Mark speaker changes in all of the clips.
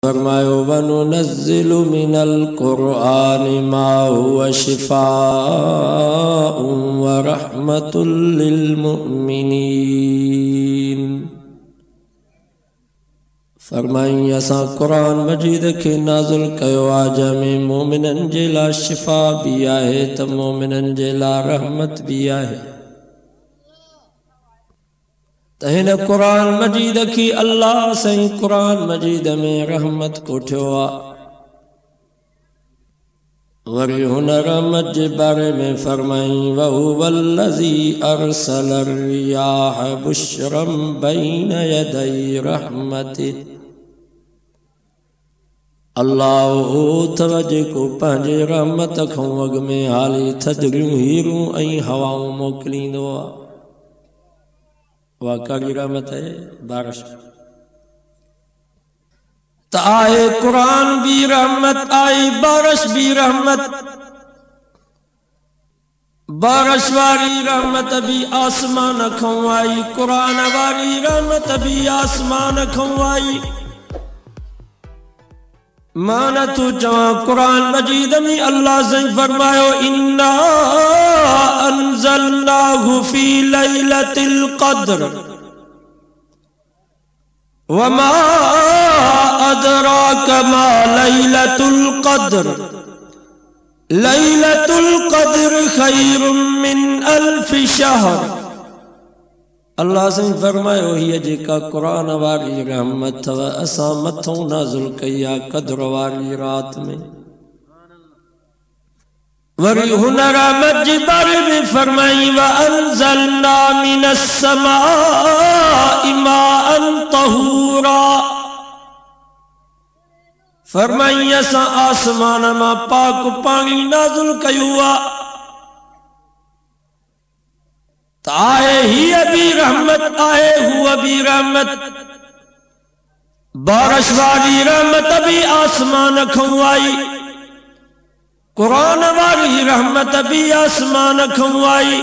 Speaker 1: फरमायो वनुनज़्ज़िलु मिनल क़ुरआनि मा हुवा शिफ़ाउन व रहमतुल लिल मुमिनीन। फरमाई असां क़ुरान मजीद खे नाज़िल कयो आ जंहिंमें मोमिनन जे लाइ शिफ़ा भी आहे त मोमिनन जे लाइ रहमत भी आहे। तहिन कुरान मजीद की अल्लाह सही कुरान मजीद में रहमत कोठियो आ। वरी हुन रहमत जे बारे में फरमाई वहुवल्लज़ी अरसल रियाह बुशरम बैन यदै रहमति। अल्लाह हो तवजे को पंहिंजे रहमत खां अॻ में हाली थधिड़ियूं हीरूं ऐं हवाऊं मोकिलींदो आ। वाकई रहमत है बारिश त आए कुरान भी रहमत आई बारिश भी रहमत। बारिश वारी रहमत भी आसमान खां आई कुरान वारी रहमत भी आसमान खां आई। माना तू जवा कुरान मजीद में अल्लाह से फरमायो इन्ना अंज़लनाहु फी लैलतिल क़द्र वमा अदराक मा लैलतुल क़द्र लैलतुल क़द्र खैरुम मिन अल्फि शहर। अल्लाह से फरमायो हीअ जेका कुरान वारी रहमत अथव असां मथों नाज़िल कई आ क़द्र वारी रात में। वरी हुन रहमत जे बारे में फरमाई व अंज़लना मिनस समाई माअन तहूरा। फरमाई असां आसमान मां पाक पानी नाज़िल कयो आ। आए ही भी रहमत आए हुआ भी रहमत। बारिश वाली रहमत भी आसमान खां आई कुरान वाली रहमत भी आसमान खां आई।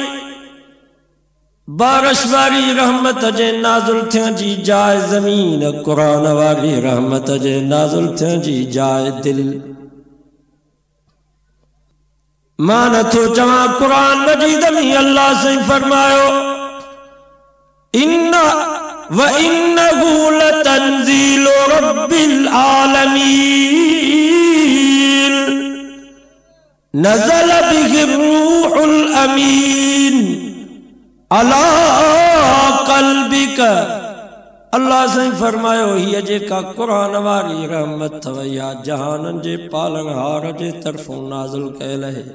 Speaker 1: बारिश वाली रहमत जे नाज़िल थियण जी जाइ ज़मीन कुरान वाली रहमत जे नाज़िल थियण जी जाइ दिल। मान तो जवा कुरान मजीद में अल्लाह से फरमायो इन्ना व इन्नहु लतंजीलु रब्बिल आलमीन नज़ल बिहि रूहुल अमीन अला क़ल्बिक। अल्लाह से फरमायो हीअ जेका कुरान वारी रहमत अथव या जहानन जे पालनहार जे तरफ़ों नाज़िल कयल है।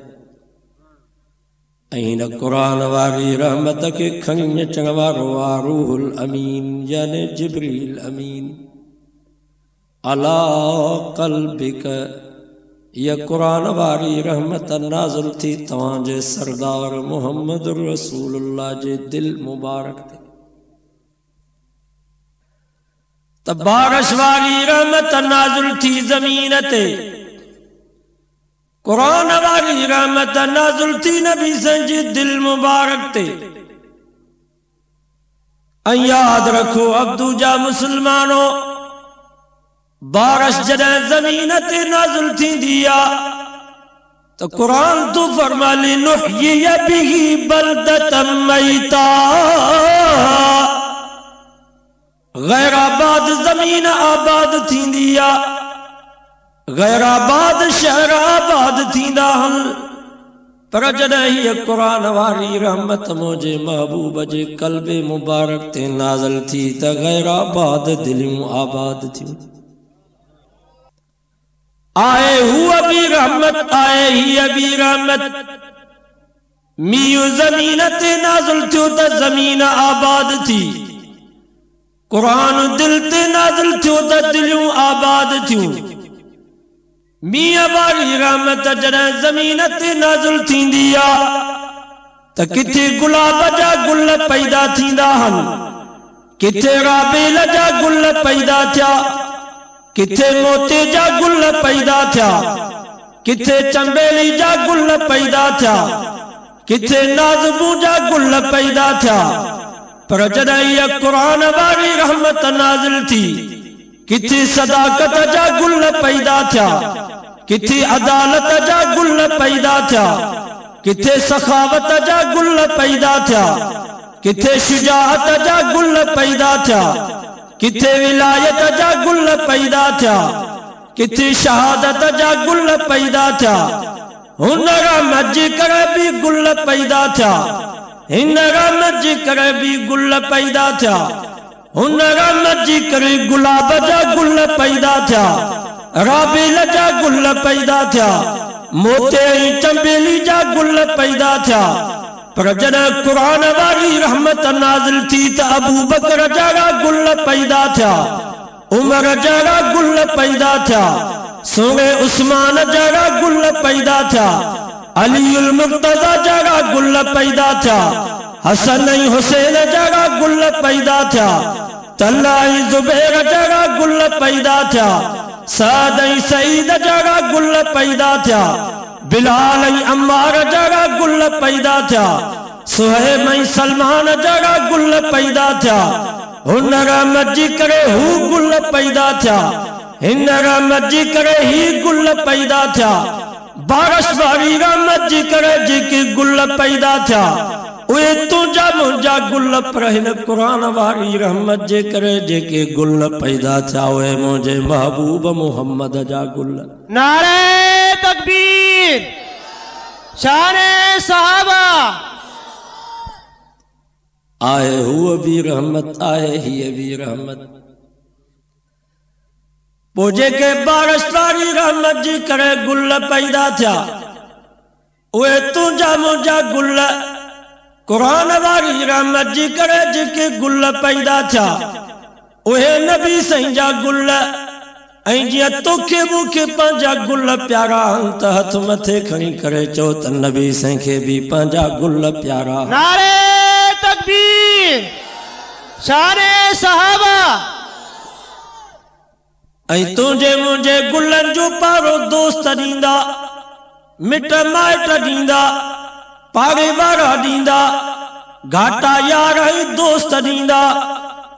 Speaker 1: ऐं कुरान वारी रहमत के खणी अचण वारो आ रूहुल अमीन यानी जिब्रील अमीन। अला क़ल्बिक यह कुरान वारी रहमत नाज़िल थी तव्हां जे सरदार मुहम्मद रसूलुल्लाह जे दिल मुबारक ते। त बारिश वारी रहमत नाज़िल थी ज़मीन ते कुरान वाली रहमत नाज़िल थी नबी जी दिल मुबारक ते। याद रखो अब्दू जा मुसलमानों बारिश जॾहिं ज़मीन ते नाज़िल थींदी आ तो कुरान तू फरमा लिनुहयिय बिही बलदतम मैता। गैर आबाद ज़मीन आबाद थींदी आ गैर आबाद शहर आबाद थींदा हन। पर जॾहिं हीअ कुरान वारी रहमत मुंहिंजे महबूब जे क़ल्बे मुबारक ते नाज़िल थी त गैर आबाद दिलियूं आबाद थियूं। आए हुआ भी रहमत आए हीअ भी रहमत। मींहुं ज़मीन ते नाज़िल थियो त ज़मीन आबाद थी। कुरान दिल ते नाज़िल थियो त दिलियूं आबाद थियूं। मींहुं वारी रहमत जॾहिं ज़मीन ते नाज़िल थींदी आ त किथे गुलाब जा गुल पैदा थींदा हन किथे राबेल जा गुल पैदा थिया किथे मोते जा गुल पैदा थिया किथे चंबेली जा गुल पैदा थिया किथे नाज़बू जा गुल पैदा थिया। पर जॾहिं इहा कुरान वारी रहमत नाज़िल थी किथे सदाकत जा गुल पैदा थिया, किथे अदालत जा गुल पैदा थिया, किथे सखावत जा गुल पैदा थिया, किथे शुजाअत जा गुल पैदा थिया, किथे विलायत जा गुल पैदा थिया, किथे शहादत जा गुल पैदा थिया। हुनर मजी करे भी गुल पैदा थिया, हिनर मजी करे भी गुल पैदा थिया, हुनर मजी करे गुलाब जा गुल पैदा थिया, राबिल जा गुल पैदा थिया, मोते चंबेली जा गुल पैदा थिया। पर जन कुरान वारी रहमत नाज़िल थी त अबू बकर जड़ा गुल पैदा थिया, उमर जड़ा गुल पैदा थिया, सोने उस्मान जड़ा गुल पैदा थिया, अलीउल मुर्तज़ा जड़ा गुल पैदा थिया, हसन हुसैन जड़ा गुल पैदा थिया, तल्लाई जुबैर जड़ा गुल पैदा थिया, साद सईद जड़ा गुल पैदा थिया, बिलाल अम्मार जड़ा गुल पैदा थिया, सुहैब सलमान जड़ा गुल पैदा थिया। हुनर मजी करे हू गुल पैदा थिया, हिनर मजी करे ही गुल पैदा थिया, बारिश वारी मजी करे जेके गुल पैदा थिया। उहे तुंहिंजा मुंहिंजा गुल पर हिन कुरान वारी रहमत जे करे जेके गुल पैदा थिया उहे मुंहिंजे महबूब मुहम्मद जा गुल।
Speaker 2: नारे तकबीर, शाने सहाबा।
Speaker 1: आए हुआ भी रहमत, आए ही भी रहमत। पोजे के बारिश वारी रहमत जी करे गुल पैदा थिया उहे तुंहिंजा मुंहिंजा गुल कुरान वारी रहमत जी करे जेके गुल पैदा थिया उहे नबी साईं जा गुल। ऐं जीअं तोखे मूंखे पंहिंजा गुल प्यारा त हथ मथे खणी करे चओ त नबी साईं खे बि पंहिंजा गुल प्यारा।
Speaker 2: नारे तकबीर, शाने सहाबा।
Speaker 1: ऐं तुंहिंजे मुंहिंजे गुलनि जो पारो दोस्त ॾींदा, मिट माइट ॾींदा, पाड़े वारा ॾींदा, घाटा यार ऐं दोस्त ॾींदा।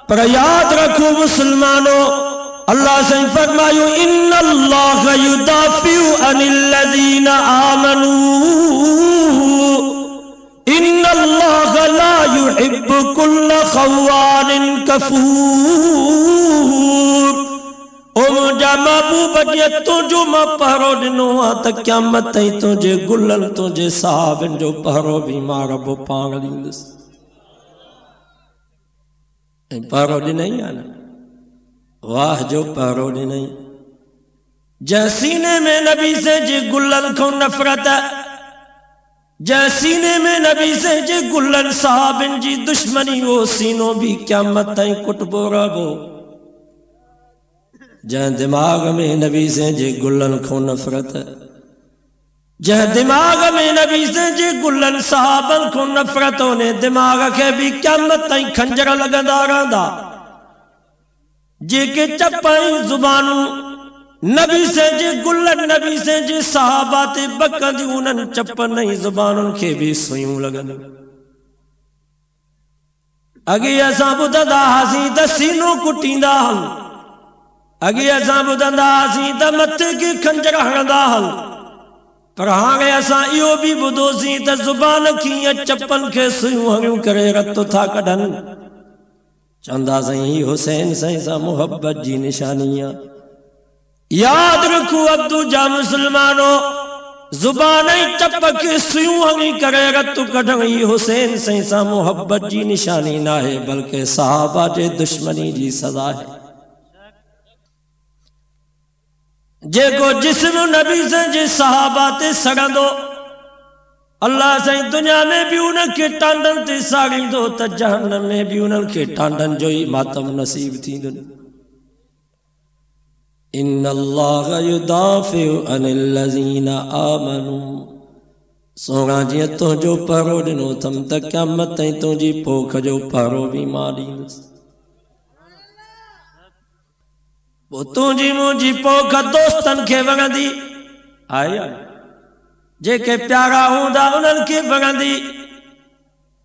Speaker 1: पर यादि रखो मुस्लमानो, अल्लाह साईं फरमायो इन्नल्लाह युदाफिउ अनिल लज़ीना आमनू इन्नल्लाह ला युहिब्बु कुल्ल ख़व्वानिन कफूर। ओ मुंहिंजा महबूब जीअं तुंहिंजो मां पहरो ॾिनो आहे त क़यामत ताईं तुंहिंजे गुलनि तुंहिंजे साहबनि जो पहरो बि मां रब पाण ॾींदुसि। ऐं पहरो ॾिनई आहे न, वाह जो पहरो ॾिनई। जंहिं सीने में नबी से जे गुलनि खां नफ़रत, जंहिं सीने में नबी से जे गुलनि साहबनि जी दुश्मनी, वो सीनो भी क़यामत ताईं कुटबो रहबो। जंहिं दिमाग़ में नबी से जे गुलनि खां नफ़रत, जंहिं दिमाग़ में नबी से जे गुलनि साहबनि खां नफ़रत, उन दिमाग़ खे बि क़यामत ताईं खंजर लॻंदा रहंदा। जेके चपाई ज़ुबानूं नबी से जे गुलनि नबी से जे सहाबा ते बकंदियूं, उन्हनि चपनि ऐं ज़ुबानुनि खे बि सुयूं लॻंदियूं। अॻे असां ॿुधंदा हुआसीं त सीनो कुटींदा हल, अॻे असां ॿुधंदा हुआसीं त मथे खे खंजर हणंदा हल, पर हाणे असां इहो बि ॿुधोसीं त ज़ुबान कीअं चपनि खे सुयूं हणियूं करे रत था कढनि। चवंदा साईं हुसैन साईं सां मुहब्बत जी निशानी आहे। यादि रखो अब्दू जा मुस्लमानो, ज़ुबान ऐं चप खे सुयूं हणी करे रत कढण ही हुसैन साईं सां मुहब्बत जी निशानी न आहे, बल्कि सहाबा जे दुश्मनी जी सज़ा आहे। जेको जिस्म नबी साईं जे सहाबा ते सड़ंदो, अल्लाह साईं दुनिया में भी उनके टांडन ते साड़ींदो त जहन्नम में भी उनके टांडन जो ही मातम नसीब थींदो। इन्नल्लाह युदाफिउ अनिल लज़ीना आमनू। सोना जीअं तुंहिंजो पहरो ॾिनो अथमि त क़यामत ताईं तुंहिंजी पोख जो पहरो बि मां ॾींदुसि। पोइ तुंहिंजी मुंहिंजी पोख दोस्तनि खे वणंदी आहे, जेके प्यारा हूंदा उन्हनि खे वणंदी।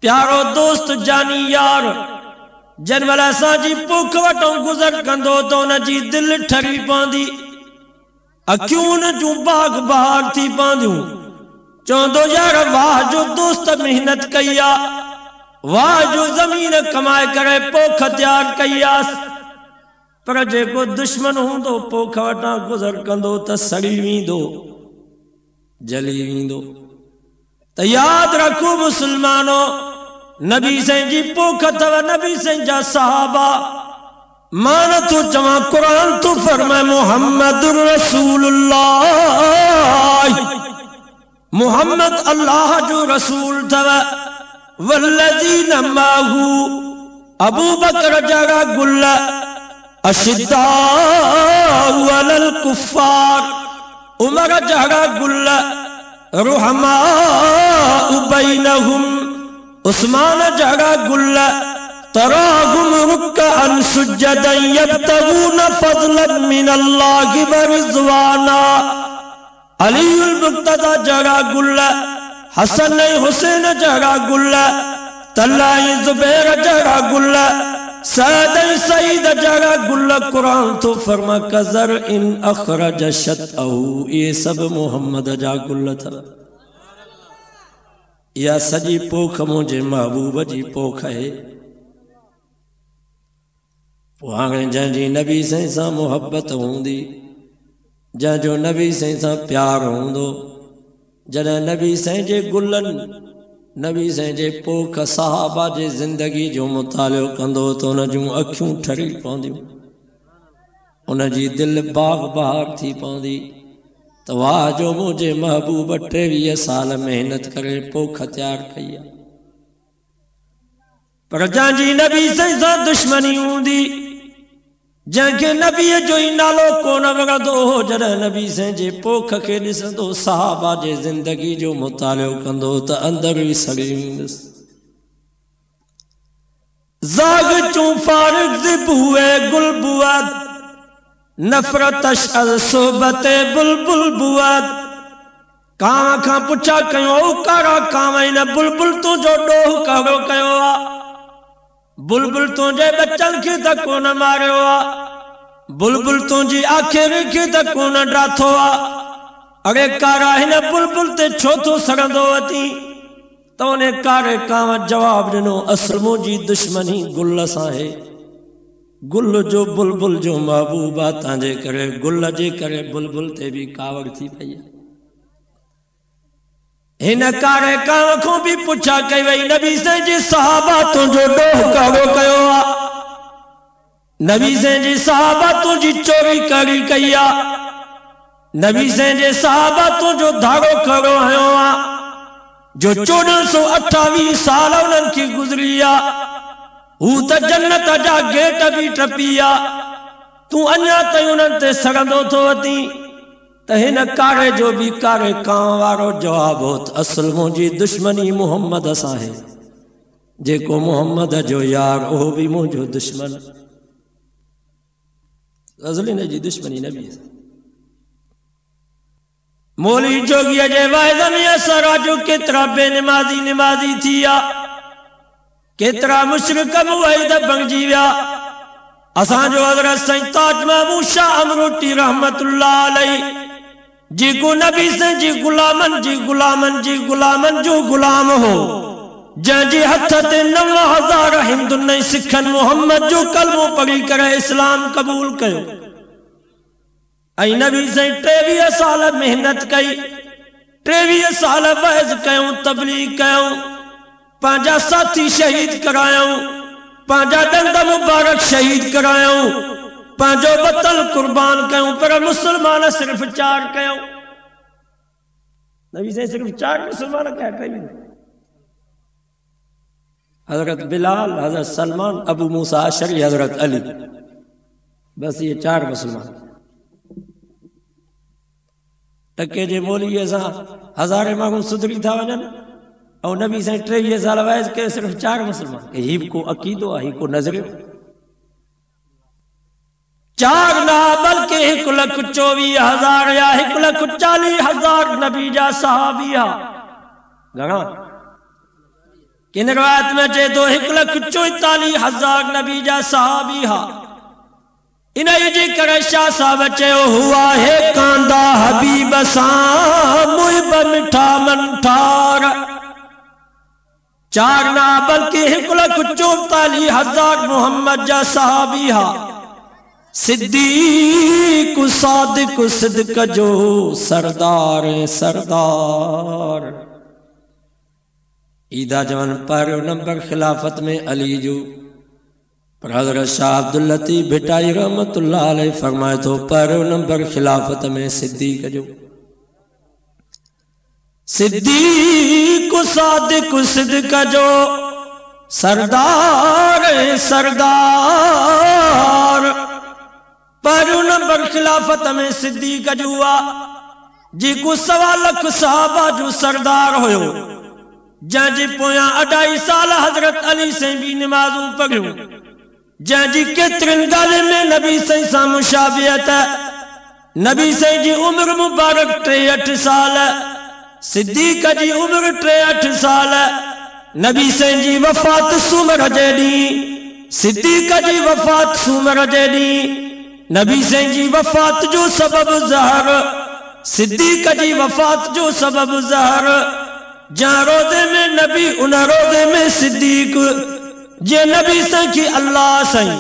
Speaker 1: प्यारो दोस्त जानी यार जन वाला असांजी पुख वटों गुज़र कंदो तो उन जी दिल ठरी पवंदी, अखियूं उन जूं बाग बहार थी पवंदियूं। चवंदो यार वाह जो दोस्त मेहनत कई आ, वाह जो ज़मीन कमाए करे पोख तैयार कई आस। पर जेको दुश्मन हूंदो पोख वटां गुज़र कंदो त सड़ी वेंदो, जली वेंदो। त याद रखो मुसलमानो, नबी साईं जी पोख अथव, नबी साईं जा सहाबा। मान तो चवा कुरान तो फरमाए मुहम्मदुर रसूलुल्लाह, मुहम्मद अल्लाह जो रसूल थव। वल्लज़ीन माहू अबू बकर जरा गुल अशिद्दाउ अलल कुफ्फार, उमर जरा गुल रुहमाउ बैनहुम, उस्मान जरा गुल तराहुम रुक्अन सुज्जदन यब्तगून फज़लन मिनल्लाहि व रिज़वाना। अलीउल मुक़्तदा जरा गुल, हसन हुसैन जरा गुल, तल्लाई ज़ुबैर जरा गुल, सैद सईद जरा गुल। कुरान तो फरमा कज़र इन अखरज शतअहू, ये सब मोहम्मद जा गुल था। या सजी पोख मुझे महबूब जी पोख है। हाणे जंहिंजी नबी साईं सां मुहब्बत हूंदी, जंहिंजो नबी साईं सां प्यार हूंदो, जॾहिं नबी साईं जे गुलनि, नबी साईं जे पोख सहाबा जे ज़िंदगी जो मुतालियो कंदो त उन जूं अखियूं ठरी पवंदियूं, उन जी दिलि बाग बहार थी पवंदी। त वाह जो मुंहिंजे महबूब 23 साल मेहनत करे पोख तैयार कई आहे। पर जंहिंजी नबी साईं सां दुश्मनी हूंदी, जंहिंखे नबीअ जो ई नालो कोन वणंदो हो, जॾहिं नबी साईं जे पोख खे ॾिसंदो, सहाबा जे ज़िंदगी जो मुतालियो कंदो त अंदर ई सड़ी वेंदुसि। ज़ाग चूं फारिग ज़िबुए गुल बुआद, नफ़रतश अल सोबते बुलबुल बुआद। कांव खां पुछा कयो कारा कांव इन बुलबुल तुंहिंजो ॾोह कहिड़ो कयो आ, बुलबुल तुंहिंजे बच्चनि खे त कोन मारियो आ, बुलबुल तुंहिंजी आखिर खे त कोन ड्राथो आ। अरे कारा हिन बुलबुल ते छो थो सड़ंदो अची? त उन कारे कांव जवाब ॾिनो, असुल मुंहिंजी दुश्मनी गुल सां आहे। गुल जो बुलबुल जो महबूब आहे, तव्हांजे करे गुल जे करे बुलबुल ते बि कावड़ थी पई आहे। हिन कारे कांव खां बि पुछा कई वई, नबी साईं जे सहाबा तुंहिंजो ॾोह कहिड़ो कयो आ, नबी साईं जे सहाबा तुंहिंजी चोरी कहिड़ी कई आ, नबी साईं जे सहाबा तुंहिंजो धाॻो कहिड़ो हयो आ, जो 1428 साल उन्हनि खे गुज़री आ। हू त जन्नत जा गेट बि टपी आ, तूं अञा ताईं उन्हनि ते सड़ंदो थो अची। त हिन कारे जो बि कारे कांव वारो जवाब हो त असुल मुंहिंजी दुश्मनी मुहम्मद सां आहे, जेको मुहम्मद जो यार उहो बि मुंहिंजो दुश्मन। असुल हिन जी दुश्मनी नबी सां। मौली जोगीअ जे वाइद में असर जो केतिरा बेनिमाज़ी निमाज़ी थी आ, केतिरा मुशरिक मुवहिद बणिजी विया। असांजो हज़रत साईं ताज महमूद शाह अमरोटी रहमतुल्लाह अलैहि, जेको नबी साईं जी गुलामन जो गुलाम हो, जंहिंजे हथ ते 9000 हिंदुनि ऐं सिखनि मोहम्मद जो कलमो पढ़ी करे इस्लाम क़बूल कयो। ऐं नबी साईं 23 साल मेहनत कई, 23 साल वहज़ कयूं, तबलीग कयूं, पंहिंजा साथी शहीद करायूं, पंहिंजा डंद मुबारक शहीद करायूं, पंहिंजो वतन कुर्बान कयूं, पर मुसलमान सिर्फ़ 4 कयूं। नबी साईं सिर्फ़ 4 मुसलमान कया कई। हज़रत बिलाल, हज़रत सलमान, अबू मूसा अशरी, हज़रत अली, बस ये 4 मुसलमान। टके जे मौलीअ सां हज़ारे माण्हू सुधरी था वञनि, और नबी साईं 23 साल वहज़ के सिर्फ 4 मुसलमान। ही को अकीदो आहे, ही को नज़रियो। 4 ना बल्कि 1,24,000 या 1,40,000 नबी जा सहाबी आ। घणा किन रिवायत में चे तो 1,44,000 नबी जा सहाबी हा। इन जी करे शाह साहब चयो हुआ है कांदा हबीब सां मुहिब मिठा मंठार। 4 ना बल्कि 1,44,000 मोहम्मद जा सहाबी हा। सिद्दीक सादिक सिद्क जो सरदार सरदार। ईदा जवन पर नंबर खिलाफत में अली जो पर हजरत शाह अब्दुल लतीफ भिटाई रहमतुल्लाह अलैह फरमाए तो पर नंबर खिलाफत में सिद्दीक जो सिद्दीक सादिक सिद्क जो सरदार सरदार। पर नंबर खिलाफत में सिद्दीक जो हुआ जी को 1.25 लाख सहाबा जो सरदार होयो। जंहिंजे पोयां 2.5 साल हजरत अली से भी नमाजूं पढ़ियूं। जंहिंजी केतिरनि ॻाल्हियुनि में नबी सही सां मुशाबियत। नबी सही जी उम्र मुबारक 63 साल। सिद्दीक जी उम्र 63 साल। नबी सही जी वफ़ात सूमर जे ॾींहुं। सिद्दीक जी वफ़ात सूमर जे ॾींहुं। नबी सही जी वफ़ात जो सबब ज़हर। सिद्दीक जी वफ़ात जो सबब ज़हर। जहाँ रोज़े में नबी उन रोज़े में सिद्दीक। जे नबी सही अल्लाह सही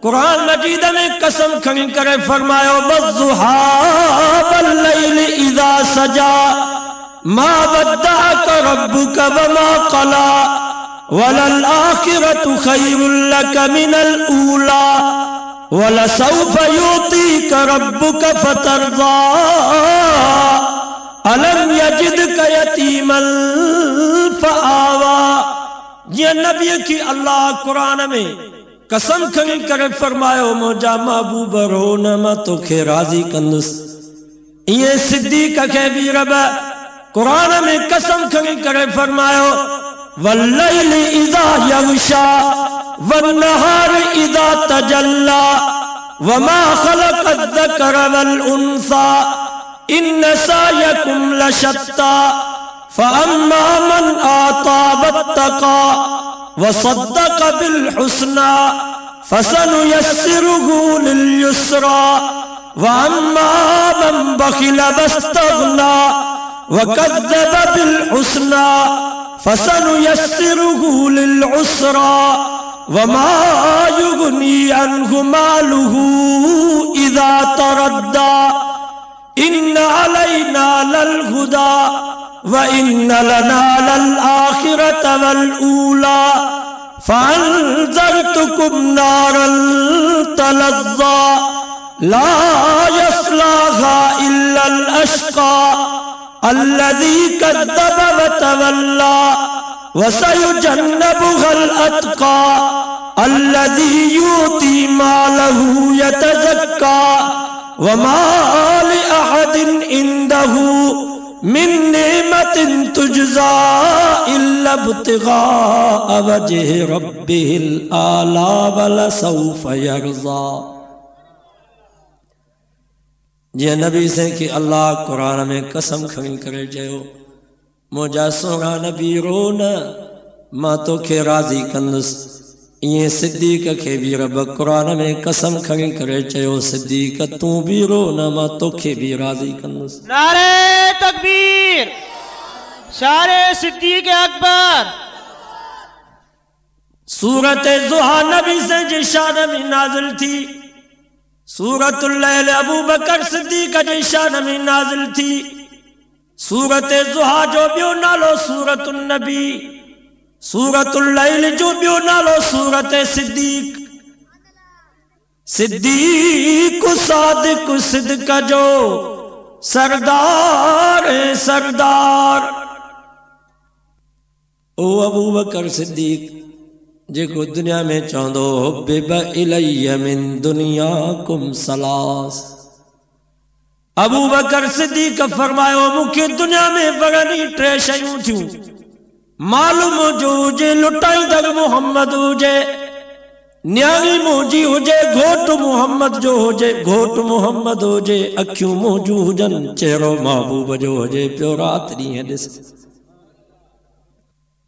Speaker 1: कुरान मजीद में कसम खणी करे फरमायो वज़्ज़ुहा वल्लैल इज़ा सजा मा वद्दअक रब्बुक वमा क़ला वलल आखिरतु खैरुल लक मिनल ऊला वलसौफ युतीक रब्बुक फतरज़ा अलम यजिदक यतीमन फआवा। ये नबी की अल्लाह कुरान में कसम खणी करे फरमायो मुंहिंजा महबूब रो न मां तोखे राज़ी कंदुसि। ये सिद्दीक खे भी रब कुरान में कसम खणी करे फरमायो वल्लैल इज़ा यग़शा वन्नहार इज़ा तजल्ला वमा खलक़ ज़कर वल उन्सा इन्न सायकुम लशत्ता फ़अम्मा मन आता वत्तक़ा वसद्दक़ बिलहुस्ना फसनुयस्सिरुहु लिलयुस्रा वअम्मा मन बख़िल वस्तग़ना वकज़्ज़ब बिलहुस्ना फसनुयस्सिरुहु लिलउस्रा वमा युग़नी अन्हु मालुहु इज़ा तरद्दा इन्न अलैना लल हुदा व इन्न लना लल आखिरत वल ऊला फअंज़रतुकुम नारन तलज़्ज़ा ला यस्लाहा इल्लल अश्क़ा अल्लज़ी कज़्ज़ब व तवल्ला व सयुजन्नबुहल अत्क़ा अल्लज़ी यूती मालहु यतज़क्का व मा लिअहदिन इंदहु मिन नेमतिन तुजज़ा इल्ला इब्तिग़ाअ वजहि रब्बिहिल आला वलसौफ यरज़ा। जे नबी से कि अल्लाह कुरान में कसम खणी करे चयो मुंहिंजा सोना नबी रो न मां तोखे राज़ी कंदुसि। इएं सिद्दीक खे भी रब कुरान में कसम खणी करे चयो सिद्दीक तूं भी रो न मां तोखे भी राज़ी कंदुसि।
Speaker 2: नारे तकबीर शारे सिद्दीक अकबर।
Speaker 1: सूरत ज़ुहा नबी से जी शान में नाज़िल थी। सूरतुल लैल अबू बकर सिद्दीक जी शान में नाज़िल थी। सूरत ज़ुहा जो ॿियो नालो सूरतुन नबी। सूरतुल लैल जो ॿियो नालो सूरत सिद्दीक। सिद्दीक सादिक सिद्क जो सरदार सरदार। ओ अबू बकर सिद्दीक जेको दुनिया में चवंदो हुब्बिब इलैया मिन दुनियाकुम सलास। अबू बकर सिद्दीक फरमायो मूंखे दुनिया में वरनी 3 शयूं थियूं। मालूम जो हुजे लुटाईंदड़ मोहम्मद हुजे न्याणी मुंहिंजी हुजे घोट मोहम्मद जो हुजे घोट मोहम्मद हुजे अखियूं मुंहिंजूं हुजनि चेहरो महबूब जो हुजे पियो रात ॾींहुं ॾिस।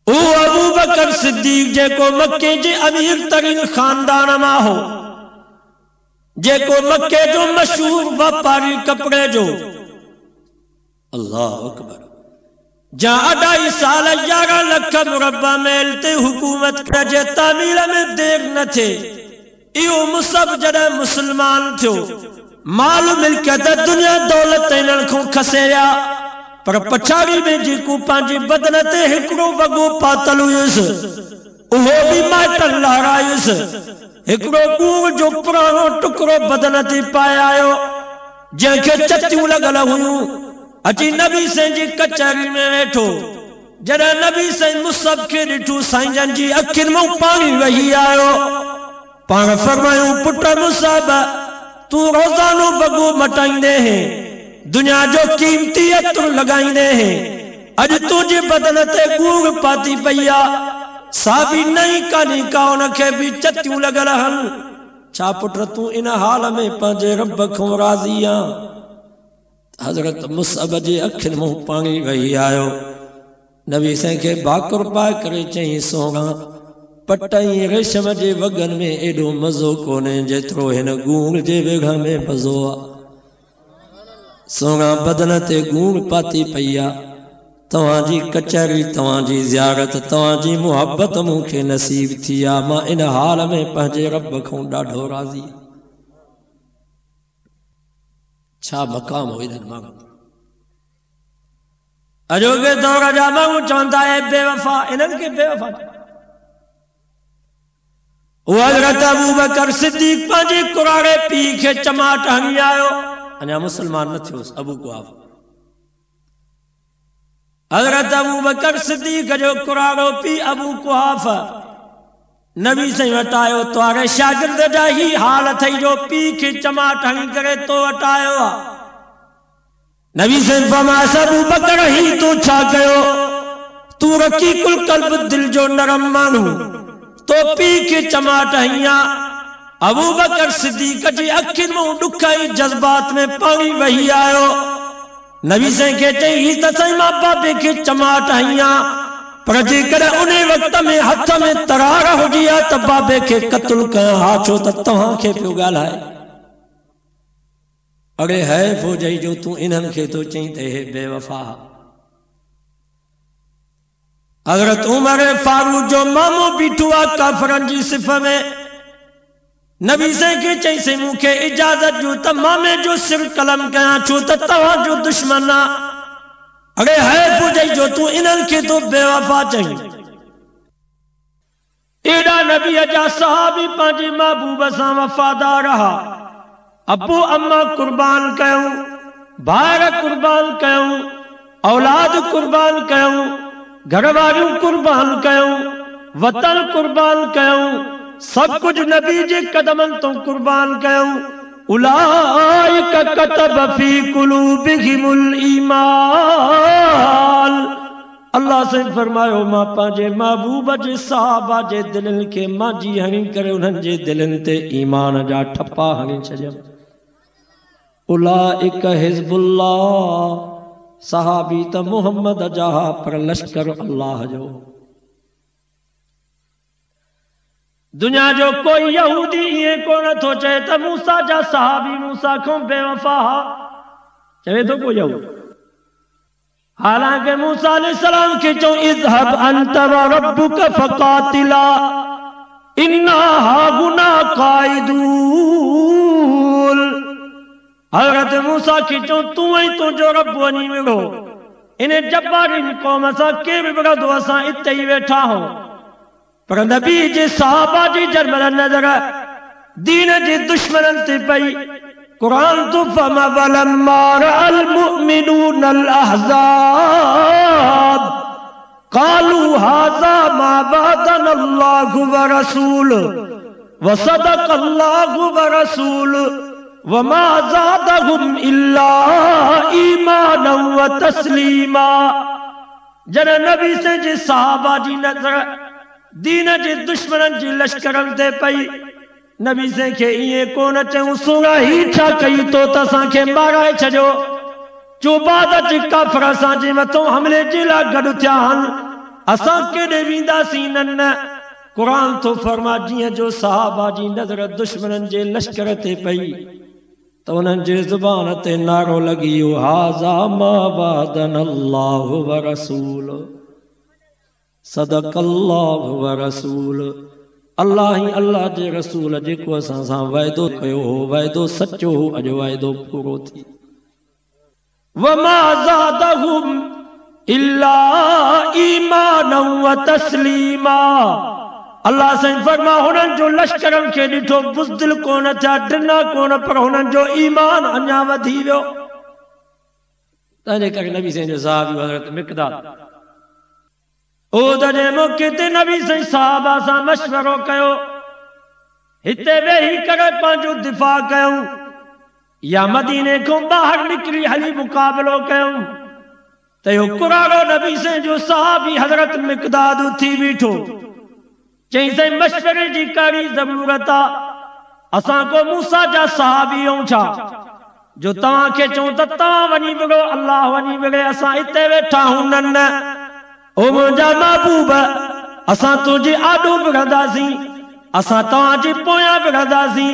Speaker 1: ओ अबू बकर सिद्दीक जेको मक्के जे अमीर तरीन खानदान मां हो, जेको मक्के जो मशहूर व्यापारी कपड़े जो, अल्लाह अकबर, जहां 2.5 साल 11 लख मुरबा मेल ते हुकूमत करे तामीर में देर न थे। इहो मुसब जॾहिं मुसलमान थियो, माल मिल्कियत दुनिया दौलत इन्हनि खां खसेया, पर पछाड़ी में जेको पंहिंजे बदन ते हिकिड़ो वॻो पातल हुयुसि, उहो बि माइटनि लारायुसि। हिकिड़ो ॻूर जो पुराणो टुकड़ो बदन ते पाए आयो, जंहिंखे चटियूं लॻल हुयूं। अची नबी साईं जी कचहरी में वेठो। जॾहिं नबी साईं मुसब खे ॾिठो, साईं जन जी अखियुनि मां पाणी वही आयो। पाण फरमायूं, पुट मुसब, तू रोज़ानो वॻो मटाईंदे हैं, दुनिया जो कीमती अत्र लगाईंदे हैं, अॼु तुंहिंजे बदन ते ॻूर पाती पई आहे, साबी नई कानी का उनखे बि चटियूं लॻल हन। छा पुट तूं इन हाल में पंहिंजे रब खां राज़ी आहीं? हज़रत मुसब जे अखियुनि मां पाणी वही आयो। नबी साईं खे भाकुर पाए करे चई, सोना पट ऐं रेशम जे वॻनि में एॾो मज़ो कोन्हे जेतिरो हिन ॻूर जे वेघ में मज़ो आहे। सोना बदन ते ॻूर पाती पई आहे। तव्हांजी कचहरी, तव्हांजी ज़ियारत, तव्हांजी मुहबत मूंखे नसीब थी आहे। मां इन हाल में पंहिंजे रब खां ॾाढो राज़ी। छा मक़ाम हो इन्हनि माण्हुनि? अॼोके दौर जा माण्हू चवंदा है बेवफा, इन्हनि खे बेवफा। हज़रत अबू बकर सिद्दीक पंहिंजे कुरारे पीउ खे चमाट हणी आयो, अञा मुसलमान न थियोसि अबू कुहाफ़ा। हज़रत अबू बकर सिद्दीक जो कुरारो पीउ अबू कुहाफ़ा नबी साईं वटि आयो। तुआरे शागिर्द जा ही हाल अथई जो पीउ खे चमाट हणी करे तो वटि आयो आहे। नबी साईं फरमाया, अबू बकर ही तूं छा कयो? तूं रकीकुल क़ल्ब, दिल जो नरम माण्हू, तो पीउ खे चमाट हणी आहे। अबू बकर सिद्दीक जी अखियुनि मां ॾुख ऐं जज़्बात में पाणी वही आयो। नबी साईं खे चई, ही त साईं मां बाबे खे चमाट हणी आहे, पर जेकॾहिं उन वक़्त में हथ में तरार हुजी आहे त बाबे खे क़त्ल कयां हा, छो त तव्हांखे पियो ॻाल्हाए। अड़े हैफ़ हुजई जो तूं इन्हनि खे तो चई त हे बेवफा। हज़रत उमर फारूक जो मामो बीठो आहे काफ़िरनि जी सिफ़ में। नबी साईं खे चईं, मूंखे इजाज़त ॾियो त मामे जो सिर कलम कयां, छो त तव्हांजो दुश्मन आहे। अरे हैफ़ हुजई जो तूं इन्हनि खे तो बेवफा चई। एॾा नबी जा सहाबी पंहिंजे महबूब सां वफ़ादार रहा। अबू अम्मा कुर्बान कयूं, भाइर कुर्बान कयूं, औलाद कुर्बान कयूं, घरवारियूं कुर्बान कयूं, वतन कुर्बान कयूं, सब कुछ नबी जे कदमन तो कुर्बान कयूं। उलाइक कतब फी कुलूबिहिमुल ईमान। अल्लाह से फरमायो, मां पंहिंजे महबूब जे सहाबा जे दिलनि खे मांजी हणी करे उन्हनि जे दिलनि ते ईमान जा ठप्पा हणी छॾियमि। उलाइक हिज़्बुल्लाह, सहाबी त मुहम्मद जा, पर लश्कर अल्लाह जो। दुनिया जो कोई यहूदी ये कोन थो चए त मूसा जा सहाबी मूसा खां बेवफा हा, चवे थो कोई यहूदी। हालांकि मूसा अलैहिस्सलाम के चो, इज़हब अंत व रब्बुक फकातिला इन्ना हागुना काइदून। हज़रत मूसा के चो, तू ही तुझो रब वनी विढ़ो, इन्हें जब्बारिन कौम सां के भी विढ़ंदो, असां इते ही वेठा हो। पर नबी जे सहाबा जी जरमल नजर दीन जे दुश्मनन ते पई। कुरान तो फमा वलम्मा रअल मुमिनून अल अहज़ाब क़ालू हाज़ा मा वअदना अल्लाहु व रसूलुहु व सदक़ल्लाहु व रसूलुहु व मा ज़ादहुम इल्ला ईमानन व तस्लीमा। जन नबी से जे सहाबा जी नजर दीन जे दुश्मनन जी लश्करन ते पई। नबी से खे इए कोन चऊं, सुना ही छा कई तो त असांखे माराए छॾियो। जो बाद जे काफ़िर असांजे मथां हमले जे लाइ गॾु थिया आहिनि, असां केॾे वेंदासीं न। कुरान तो फरमा जियां जो सहाबा जी नज़र दुश्मनन जे लश्कर ते पई तो उन्हनि जे ज़ुबान ते नारो लॻी वियो, हाज़ा मा वअदना अल्लाहु व रसूल सदक़ल्लाहु व रसूल। अल्लाह ही अल्लाह जे रसूल जेको असां सां वाइदो कयो हो वाइदो सचो हो, अॼु वाइदो पूरो थी। वमा ज़ादहुम इल्ला ईमानन व तस्लीमा। अल्लाह साईं फरमा हुननि जो लश्करनि खे ॾिठो बुज़दिल कोन थिया, ॾिना कोन, पर हुननि जो ईमान अञा वधी वियो। तंहिंजे करे नबी साईं जो सहाबी हज़रत मिक़दाद उहद जे मौके ते नबी साईं सहाबा सां मशवरो कयो, हिते वेही करे पंहिंजो दिफ़ा कयूं या मदीने खां ॿाहिरि निकिरी हली मुक़ाबिलो कयूं। त इहो कुरारो नबी साईं जो सहाबी हज़रत मिक़दाद उथी बीठो, चई साईं मशवरे जी कहिड़ी ज़रूरत आ, असां को मूसा जा सहाबी आहियूं छा जो तव्हांखे चऊं त तव्हां वञी विढ़ो अल्लाह वञी विढ़े, असां हिते वेठा हूं न। ओ मुंहिंजा महबूब, असां तुंहिंजी आॾो विढ़ंदासीं, असां तव्हांजे पोयां विढ़ंदासीं,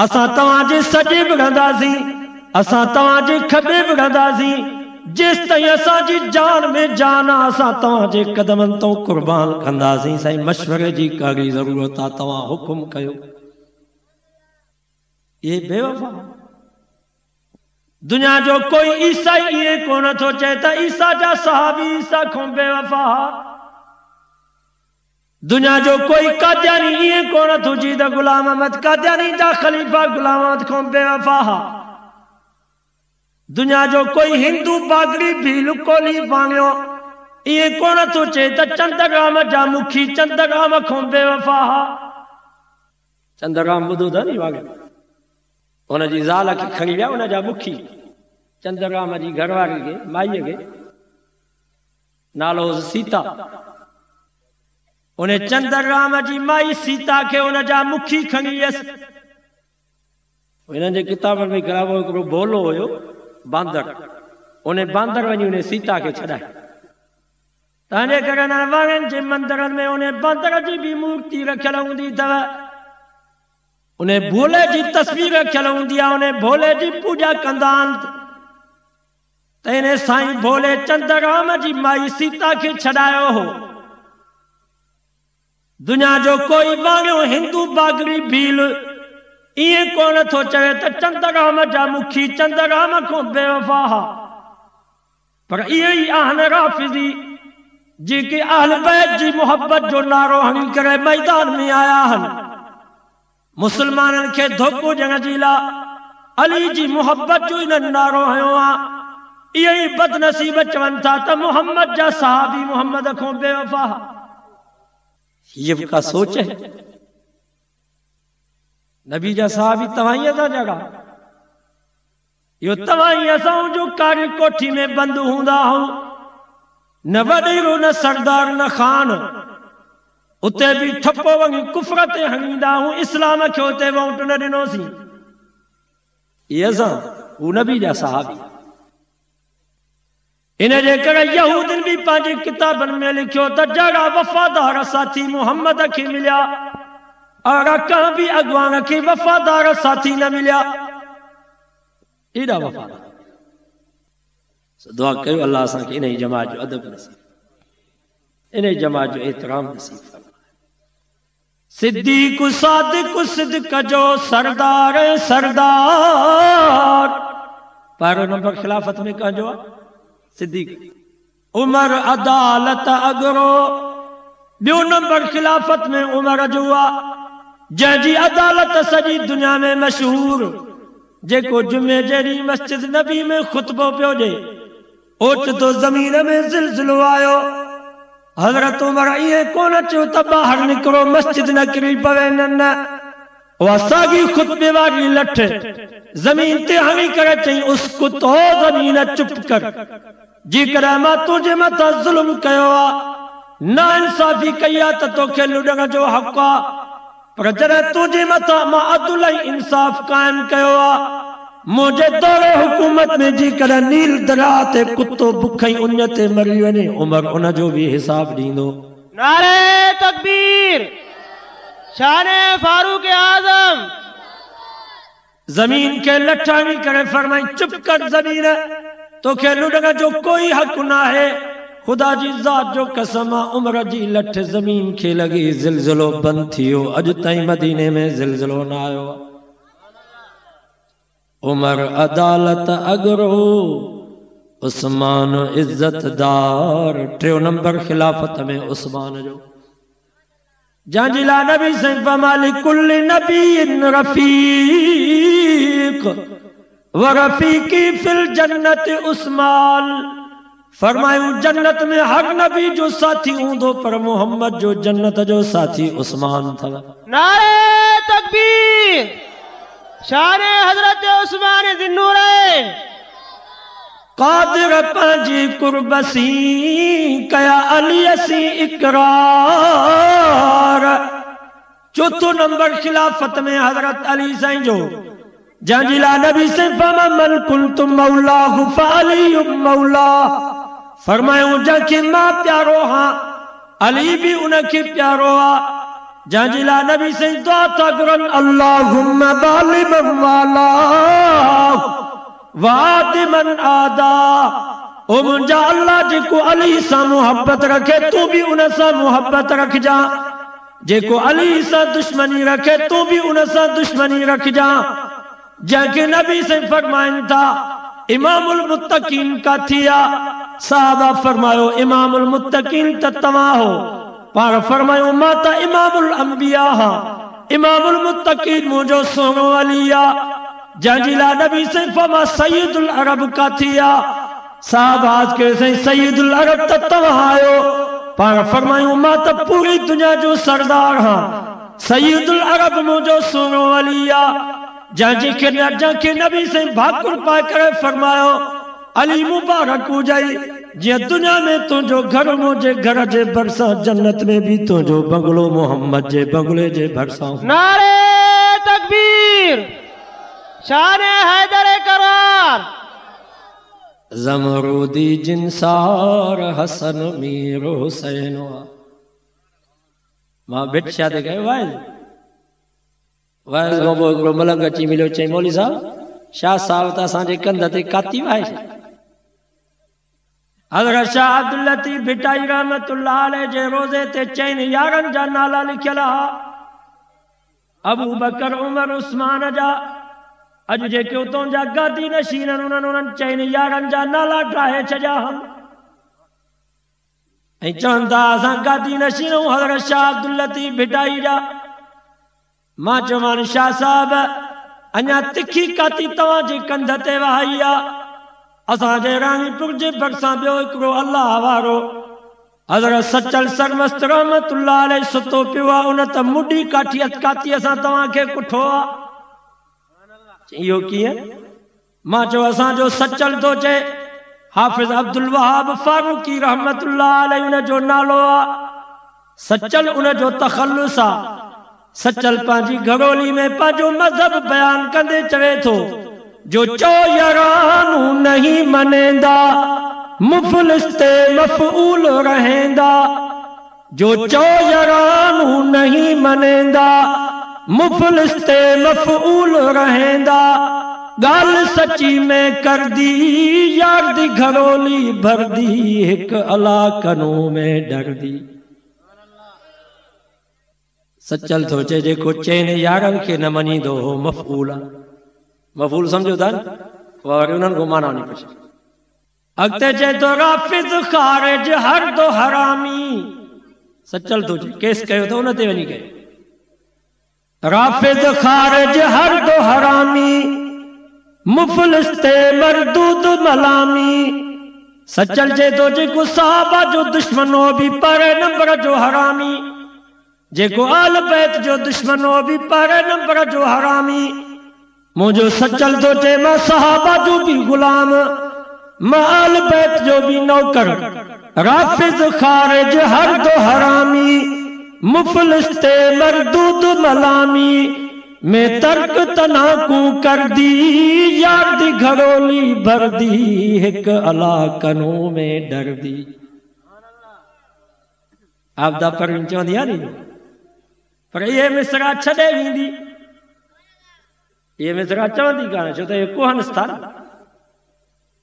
Speaker 1: असां तव्हांजे सॼे विढ़ंदासीं, असां तव्हांजे खॿे विढ़ंदासीं, जेसि ताईं असांजी जान में जान आहे असां तव्हांजे कदमनि तो कुर्बान कंदासीं। साईं मशवरे जी कहिड़ी ज़रूरत आहे, तव्हां हुकुम कयो। ये बेवफा दुनिया जो कोई ईसाई इएं कोन थो चए त ईसा जा सहाबी ईसा खां बेवफा। दुनिया जो कोई कादियानी इएं कोन थो चए त गुलाम अहमद कादियानी जा ख़लीफ़ा गुलाम अहमद खां बेवफा। दुनिया जो कोई हिंदू बागड़ी भील कोली बांगियो इएं कोन थो चए त चंद्रगाम जा मुखी चंद्रगाम खां बेवफा। चंद्रगाम ॿुधो था नी वागे, उनजी ज़ाल खे खणी विया उनजा मुखी, चंद्रगाम जी घरवारी खे माईअ खे नालो सीता। उन चंद्रगाम जी माई सीता खे उनजा मुखी खणी वियसि। हिननि जे किताबनि में गिराबो हिकिड़ो बोलो हुयो बांदर, उन बांदर वञी उन सीता खे छॾाए। तंहिंजे करे वाणनि जे मंदरनि में उन बांदर जी बि मूर्ति रखियल हूंदी अथव, उन भोले जी तस्वीर रखियल हूंदी आहे, उन भोले जी पूजा कंदा आहिनि। त इन साईं भोले चंद्रगाम जी माई सीता खे छॾायो हो। दुनिया जो कोई वाणियो हिंदू बागड़ी भील इएं कोन थो चवे त चंद्रगाम जा मुखी चंद्रगाम खां बेवफा। पर इहे ई आहिनि राफ़िज़ी जेके अहल बैत जी मोहब्बत जो नारो हणी करे मैदान में आया आहिनि। मुसलमाननि खे धोखो ॾियण जे लाइ अली जी मोहब्बत जो इन्हनि नारो हयो आहे। इहे ई बदनसीब चवनि था त मोहम्मद जा सहाबी मोहम्मद खां बेवफा। ये का सोच है, नबी जा सहाबी तव्हां था जॻह, इहो तव्हां असां जो कारी कोठी में बंदि हूंदा हूं, न वॾेरो न सरदार न खान, उते बि ठपो वञी कुफर ते हणींदा हूं, इस्लाम खे उते वोट न ॾिनोसीं। इहे असां हू नबी जा सहाबी। इन जे करे यहूदिन भी पंहिंजी किताबनि में लिखियो त जहिड़ा वफ़ादार साथी मुहम्मद खे मिलिया अहिड़ा कंहिं बि अॻवान खे वफ़ादार साथी न मिलिया। एॾा वफ़ादार। दुआ कयो अल्लाह असांखे इन जमात जो अदब नसीब, इन जमात जो एहतराम नसीब फरमाए। सिद्दीक़ सादिक़ सिद्दीक़ जो सरदार सरदार। पहिरों नंबर खिलाफत में कंहिंजो आहे? सिद्दीक़। उमर अदालत अगरो, ॿियो नंबर खिलाफत में उमर जो आहे जंहिंजी अदालत सॼी दुनिया में मशहूर, जेको जुमे जहिड़ी मस्जिद नबी में खुतबो पियो ॾे, ओचितो ज़मीन में ज़िलज़िलो आयो। हज़रत उमर इएं कोन चयो त ॿाहिरि निकिरो मस्जिद न किरी पवे, न, उहा साॻी खुतबे वारी लठ ज़मीन ते हणी करे चई उसकुत हो ज़मीन चुप कर, जेकॾहिं मां तुंहिंजे मथां ज़ुल्म कयो आहे, ना इंसाफ़ी कई आहे त तोखे लुॾण जो हक़ आहे, पर जॾहिं तुंहिंजे मथां मां अदल ऐं इंसाफ़ क़ाइमु कयो आहे मुझे दौरे हुकूमत में जी कर नील दरिया ते कुत्तो बुखई उन ते मरी वने उमर उन जो भी हिसाब दींदो।
Speaker 2: नारे तकबीर, शाने फारूक आजम।
Speaker 1: जमीन के लठावी करे फरमाई चुप कर जमीन, तो के लुडगा जो कोई हक ना है, खुदा जी जात जो कसम उमर जी लठ जमीन के लगी जिलजिलो बंद थियो, अज ताई मदीने में जिलजिलो ना आयो। उमर अदालत अगरो, उस्मान इज्जतदार, 3 नंबर खिलाफत में उस्मान जो जांजिला नबी से फमाली कुल्ली नबीन रफीक व रफीकी फिल जन्नत उस्मान। फरमायूं जन्नत में हर नबी जो साथी हूंदो पर मोहम्मद जो जन्नत जो साथी उस्मान था।
Speaker 2: नारे तकबीर, शाने हजरत उस्मान ज़िन्नूरैन।
Speaker 1: कादिर पंजी कुर्बसी कया अली असी इकरार। 4 नंबर खिलाफत में हजरत अली साईं जो जंजिला नबी से फमन कुंतुम मौला फअली मौला। फरमायूं जंहिंखे मां प्यारो हाँ अली भी उनखे प्यारो आ। जंजिला नबी से दुआ था घुरन अल्लाहुम्मा बालिमन वाला वादिमन आदा। ओ मुंहिंजा अल्लाह जेको अली सां मोहब्बत रखे तू भी उन सां मोहब्बत रखजा, जेको अली सां दुश्मनी रखे तू भी उन सां दुश्मनी रखजा। जंहिंखे नबी से फरमाइनि था इमामुल मुत्तकीन का थिया। साहबा फरमायो इमामुल मुत्तकीन त तव्हां हो, पर फरमायो मां त इमामुल अंबिया हां, इमामुल मुत्तकीन मुंहिंजो सोनो अली आ। जंजिला नबी से फमा सैयदुल अरब का थिया। साहबाज के से सैयदुल अरब त तव्हां आयो, पर फरमायूं मां त पूरी दुनिया जो सरदार हाँ, सैयदुल अरब मुंहिंजो सोनो अली आ। जंहिंखे नबी से भाकुर पाए करे फरमायो अली मुबारक हुजई, जीअं दुनिया में तुंहिंजो घर मुंहिंजे घर जे भरिसां, जन्नत में भी तुंहिंजो बंगलो मोहम्मद जे बंगले जे भरिसां।
Speaker 2: नारे तकबीर, शाने हैदर करार।
Speaker 1: ज़मरूदी जिनसार हसन मीर हुसैन। मां बिट शादी कयो वाइज वाइज गोबो हिकिड़ो मलंग अची मिलियो, चई मौली साहब शाह साहब त असांजे कंध ते काती वाहे। हज़रत शाह अब्दुल लतीफ़ भिटाई रहमतुल्लाह अलैह जे रोज़े ते चइनि यारनि जा नाला लिखियल हा, अबू बकर उमर उस्मान जा। अज जेके उतों जा गादी नशीन उन्हनि चइनि यारनि जा नाला ठाहे छॾिया हम, ऐं चवनि था असां गादी नशीन हज़रत शाह अब्दुल लतीफ़ भिटाई जा। मां चवान शाह साहब अञा तिखी काती तव्हांजे कंध ते वहाई आ। असांजे रानीपुर जे भरिसां ॿियो हिकिड़ो अल्लाह वारो हज़रत सचल सरमस्त रहमतुल्लाह अलैह सुतो पियो आहे, उन त मुडी काती असां तव्हांखे कुठो आ। इहो कीअं? मां चयो असांजो सचल थो चए हाफ़िज़ अब्दुल वहाब फारूकी रहमतुल्लाह अलैह उन जो नालो आ। सचल उन जो तख़ल्लुस आ। सचल पंहिंजी घरोली में पंहिंजो मज़हब बयान कंदे चवे थो जो चो यारानू नहीं मनेंदा मुफलिस ते मफ़ऊल रहेंदा। जो चो यारानू नहीं मनेंदा मुफलिस ते मफ़ऊल रहेंदा। गाल सची में कर दी यार दी घरोली भर दी, एक अला कनू में डर दी। सचल थो चए जेको चइनि यारनि खे न मञींदो हो मफ़ऊल आहे। मफ़ऊल सम्झो था न, वरी उन्हनि को माना वञी पुछे। अॻिते चए थो राफ़िज़ ख़ारिज हर दो हरामी। सचल थो चए केस कयो त उन ते वञी कयो। राफ़िज़ ख़ारिज हर दो हरामी मुफ़लिस ते मरदूद मलामी। सचल चए थो जेको सहाबा जो दुश्मन हो भी पहिरें नंबर जो हरामी, जेको आल बैत जो दुश्मन हो भी पहिरें नंबर जो हरामी। मुझो सचल तो चे मां सहाबा जो भी गुलाम, मां आल बैत जो भी नौकर। राफ़िज़ ख़ारिज हर दो हरामी मुफलिस ते मरदूद मलामी। मैं तर्क तना को कर दी यार दी घड़ोली भर दी एक अला कनों में डर दी। आप दा पर चौंदी आ नहीं पर ये मिसरा छड़े वींदी ये मिसरा चौंदी कान छो तो कोहन स्थान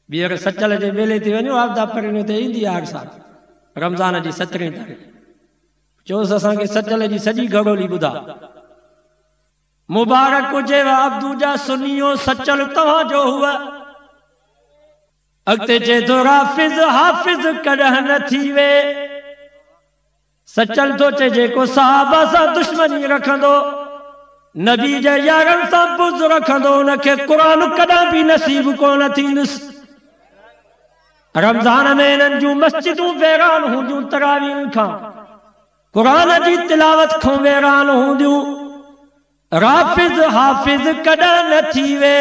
Speaker 1: बीर सचल जे मेले ते वञो आप दा पर ते ईंदी आर साल रमज़ान जी 17 तारीख़ चोस असां के सचल जी सजी घड़ोली बुधा मुबारक हुजे अब्दू जा सुनियो सचल तव्हां जो हुआ अॻिते चए थो हाफ़िज़ कॾहिं न थी वे सचल तो चे जेको साहबा सां दुश्मनी रखंदो नबी जे यारनि सां बुज़ रखंदो उनखे क़ुरान कॾहिं बि नसीब कोन थींदुसि। रमज़ान में इन्हनि जूं मस्जिदूं वेरान हूंदियूं तरावीह खां क़ुरान जी तिलावत खां वेरान हूंदियूं हाफ़िज़ कॾहिं न थी वे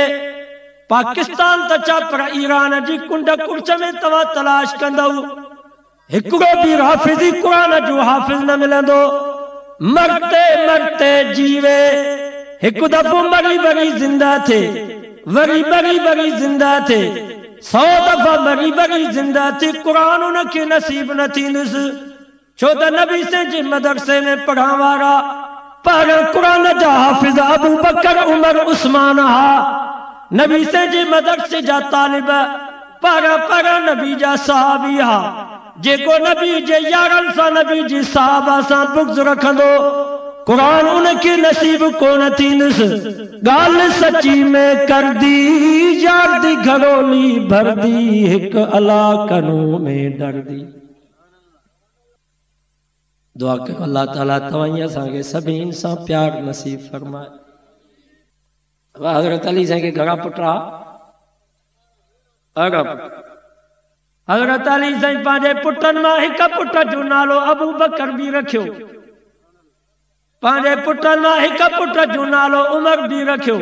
Speaker 1: पाकिस्तान त छा पर ईरान जी कुंड कुर्च में तव्हां तलाश कंदव हिकिड़ो बि हाफ़िज़ी क़ुरान जो हाफ़िज़ न मिलंदो मरते जीवे हिकु दफ़ो मरी ज़िंदा थे वरी मरी ज़िंदा थे 100 दफ़ा मरी ज़िंदा थी क़ुरान उनखे नसीब न थींदुसि छो त नबी से जे मदरसे में पढ़ण वारा पर क़ुरान जा हाफ़िज़ अबू बकर उमर उस्मान हा नबी से जे मदरसे जा तालिब पर नबी जा सहाबी हा जेको नबी जे यारनि सां नबी जी साहबा सां बुग़्ज़ रखंदो क़ुरान उनखे नसीब कोन थींदुसि। ॻाल्हि सची में कर दी यार दी घड़ोली भर दी हिक अला कनों में डर दी। दुआ कयो अल्लाह ताला तव्हां असांखे सभिनी सां प्यार नसीब फरमाए। हज़रत अली साईं खे घणा पुट हज़रत अली साईं पंहिंजे पुटनि मां हिकु पुट जो नालो अबू बकर बि रखियो पंहिंजे पुटनि मां हिकु पुट जो नालो उमर बि रखियो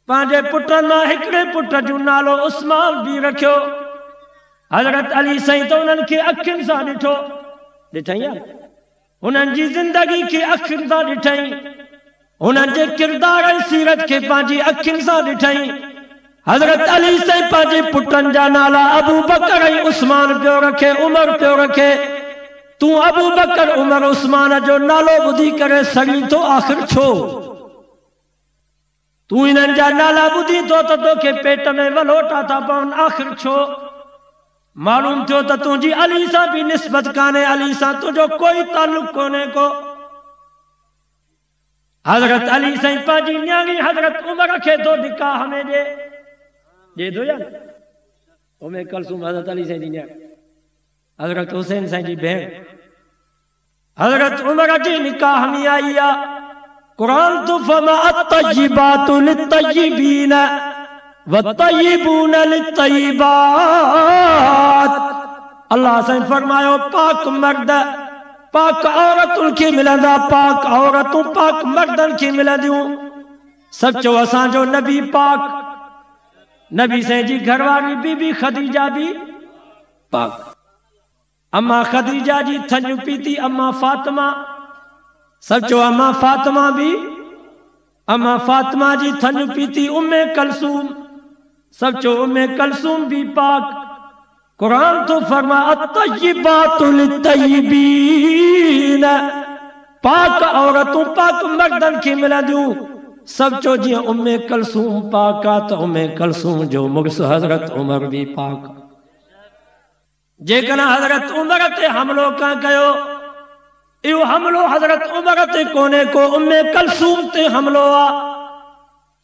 Speaker 1: पंहिंजे पुटनि मां हिकिड़े पुट जो नालो उस्मान बि रखियो। हज़रत अली साईं त उन्हनि खे अखियुनि सां ॾिठो ॾिठई उन्हनि जी ज़िंदगी खे अखियुनि सां ॾिठई उन्हनि जे किरदार ऐं सीरत खे पंहिंजी अखियुनि सां ॾिठई। हज़रत अली साईं पंहिंजे पुटनि जा नाला अबू बकर ऐं उस्मान पियो रखे उमर पियो रखे तूं अबू बकर उमर उस्मान जो नालो ॿुधी करे सड़ी थो आख़िर छो तूं इन्हनि जा नाला ॿुधी थो त तोखे पेट में वलोटा था पवनि आख़िर छो मालूम थियो त तुंहिंजी अली सां बि निस्बत कान्हे अली सां तुंहिंजो कोई ताल्लुक कोन्हे को। हज़रत अली साईं पंहिंजी न्याणी हज़रत उमर खे तो निकाह में ॾे थो यार उमे कलसूम हज़रत अली साईं जी न्याणी हज़रत हुसैन साईं जी भेण हज़रत उमर जी निकाह में आई आहे क़ुरान तो फमा अत्तय्यिबातु लित्तय्यिबीन वत्तय्यिबून लित्तय्यिबात अल्लाह साईं फरमायो पाक मर्द पाक औरतुनि खे मिलंदा पाक औरतूं पाक मर्दनि खे मिलंदियूं सचो असांजो नबी पाक नबी साईं जी घरवारी बीबी खदीजा भी पाक अम्मा खदीजा जी थन पीती अम्मा फातिमा सचो अम्मा फातिमा भी अम्मा फातिमा जी थन पीती उम्मे कलसूम सचो उम्मे कलसूम भी पाक। कुरान तो फरमा अत्तय्यिबातु लित्तय्यिबीन पाक औरतूं पाक मर्दन खे मिलंदियूं सचो जीअं उम्मे कलसूम पाक आहे त उम्मे कलसूम जो मुड़स हज़रत उमर भी पाक। जेकॾहिं हज़रत उमर ते हमलो कां कयो इहो हमलो हज़रत उमर ते कोन्हे को उम्मे कलसूम ते हमलो आहे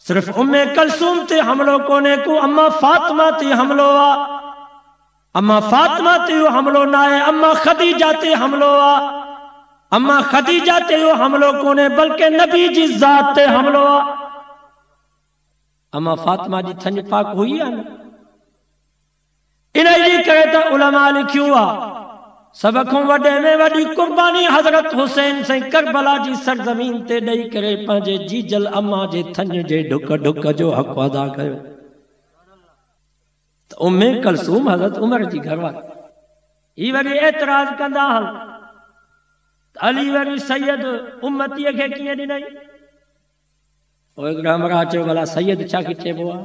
Speaker 1: सिर्फ उम्मे कलसूम ते हमलो कोन्हे को अम्मा फातिमा ते हमलो आहे अम्मा फातिमा ते इहो हमलो न आहे अम्मा खदीजा ते हमलो आहे अम्मा खदीजा ते इहो हमलो कोन्हे बल्कि नबी जी ज़ात ते हमलो आहे। अम्मा फातिमा जी थन पाक हुई आहे न इन जी करे त उलमा लिखियो आहे सब खां वॾे में वॾी कुर्बानी हज़रत हुसैन साईं करबला जी सरज़मीन ते ॾेई करे पंहिंजे जीजल अम्मा जे थन जे ढुक ढुक जो हक़ अदा कयो त उम्मे कलसूम हज़रत उमर जी घरवारी ही वरी एतराज़ कंदा हल अली वरी सैयद उम्मतीअ खे कीअं ॾिनई और हिकिड़ो हमरा चयो भला सैयद छा खे चइबो आहे?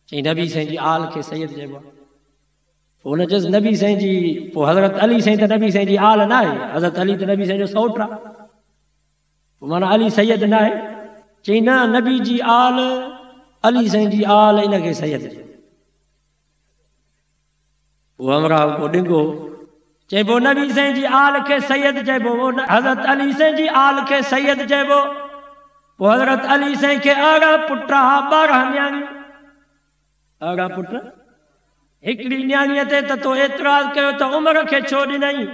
Speaker 1: चई नबी साईं जी आल खे सैयद चइबो आहे। पोइ हुन चयुसि नबी साईं जी, पोइ हज़रत अली साईं त नबी साईं जी आल न आहे, हज़रत अली त नबी साईं जो सौट आहे, पोइ माना अली सैयद न आहे? चई न, नबी जी आल अली साईं जी आल इनखे सैयद चइबो। पोइ हमरा को डिंगो चइबो नबी साईं जी आल खे सैयद चइबो, हज़रत अली साईं जी आल खे सैयद चइबो। पोइ हज़रत अली साईं खे 18 पुट 12 न्याणियूं, 18 पुट, हिकिड़ी न्याणीअ ते त तो एतिराज़ कयो त उमिरि खे छो ॾिनई?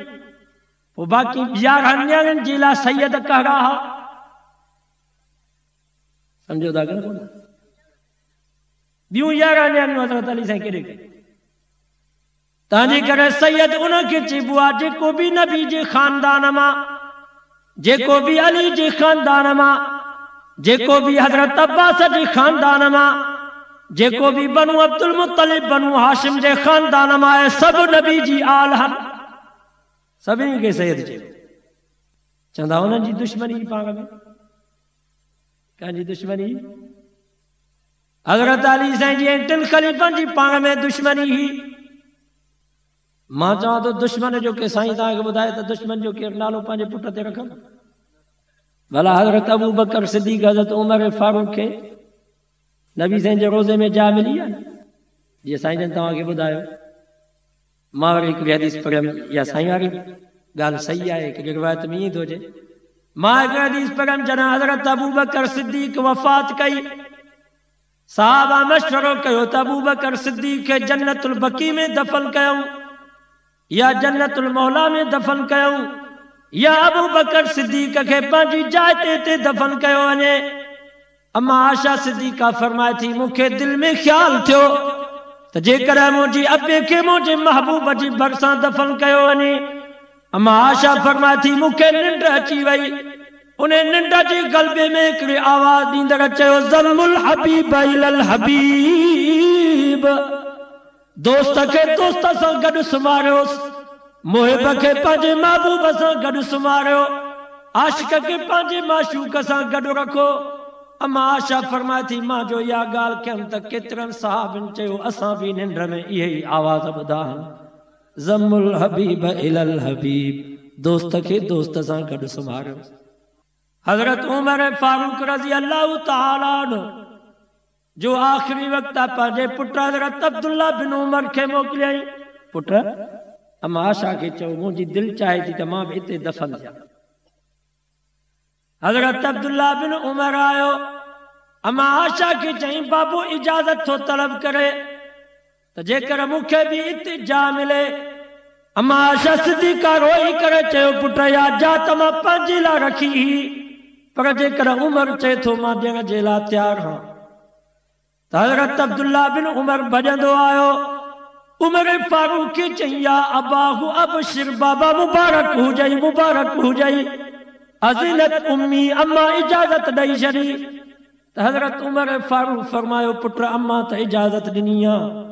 Speaker 1: पोइ बाक़ी 11 न्याणियुनि जे लाइ सैयद कहिड़ा हुआ? सम्झो था कोन? ॿियूं 11 न्याणियूं हज़रत अली साईं केॾे कयूं? तंहिंजे करे सैयद उनखे चइबो आहे जेको बि नबी जे ख़ानदान मां, जेको बि अली जे ख़ानदान मां, जेको बि हज़रत अब्बास जे ख़ानदान मां, जेको बि बनु अब्दुल मुत्तलिब बनु हाशिम जे ख़ानदान मां आहे, सभु नबी जी आल हन, सभिनी खे सैयद चइबो। चवंदा उन्हनि जी दुश्मनी पाण में, कंहिंजी दुश्मनी? हज़रत अली साईं जी ऐं 3 ख़लीफ़नि जी पाण में दुश्मनी हुई। मां चवां थो दुश्मन जो के साईं तव्हांखे ॿुधाए त दुश्मन जो केरु नालो पंहिंजे पुट ते रखनि? भला हज़रत अबू बकर सिद्दीक़, हज़रत उमर फारूक खे नबी साईं जे रोज़े में जा मिली आहे? जीअं साईं जन तव्हांखे ॿुधायो। मां वरी हिकिड़ी हदीस पढ़ियमि, इहा साईं वारी ॻाल्हि सही आहे, हिकिड़ी रिवायत में ईअं थो अचे। मां हिकिड़ी हदीस पढ़ियमि, जॾहिं हज़रत अबू बकर सिद्दीक़ वफ़ात कई, साहबा मशवरो कयो त अबू बकर सिद्दीक़ खे जन्नतुल बकी में दफ़न कयूं या जन्नतुल मौला में दफ़न कयूं, या अबू बकर सिद्दीक़ खे पंहिंजी जाइ ते दफ़न कयो वञे। अम्मा आशा सिद्दीक़ा फरमाए थी, मूंखे दिलि में ख़्यालु थियो त जेकॾहिं मुंहिंजी अबे खे मुंहिंजे महबूब जी भरिसां दफ़न कयो वञे। अम्मा आशा फरमाए थी, मूंखे निंड अची वई, उन निंड जे गलबे में हिकिड़ी आवाज़ ॾींदड़ चयो, ज़म्मुल हबीब इलल हबीब, दोस्त खे दोस्त सां गॾु सुम्हारियोसि, मुहिब खे पंहिंजे महबूब सां गॾु सुम्हारियो, आशिक खे पंहिंजे माशूक सां गॾु रखो। अम्मा आशा फरमाए थी, मां जो इहा ॻाल्हि कयमि त केतिरनि साहबनि चयो असां बि निंड में इहे ई आवाज़ ॿुधा, ज़म्मुल हबीब इलल हबीब, दोस्त खे दोस्त सां गॾु सुम्हारियोसि। हज़रत उमर फारूक रज़ी अल्लाह तआला अन्हु जो आख़िरी वक़्त पंहिंजे पुट हज़रत अब्दुल्ला बिन उमर खे मोकिलियई। पुट अम्मा आशा खे चयो, मुंहिंजी दिलि चाहे थी त मां बि हिते दफ़न थियां। हज़रत अब्दुल्ला बिन उमर आयो, अम्मा आशा खे चई, बाबू इजाज़त थो तलब करे त जेकर मूंखे बि हिते जा मिले। अम्मा आशा सिद्दीक़ा रोई करे चयो, पुट या जा त मां पंहिंजे लाइ रखी हुई, पर जेकर उमर चए थो मां ॾियण जे लाइ तयारु आहियां। त हज़रत अब्दुल्ला बिन उमर भॼंदो आयो, उमर फारूक खे चई, या अबाहु अबशिर, बाबा मुबारक हुजई, मुबारक हुजई, अज़ीनत उम्मी, अम्मा इजाज़त ॾेई छॾी। त हज़रत उमर फारूक फरमायो, पुट अम्मा त इजाज़त ॾिनी आहे,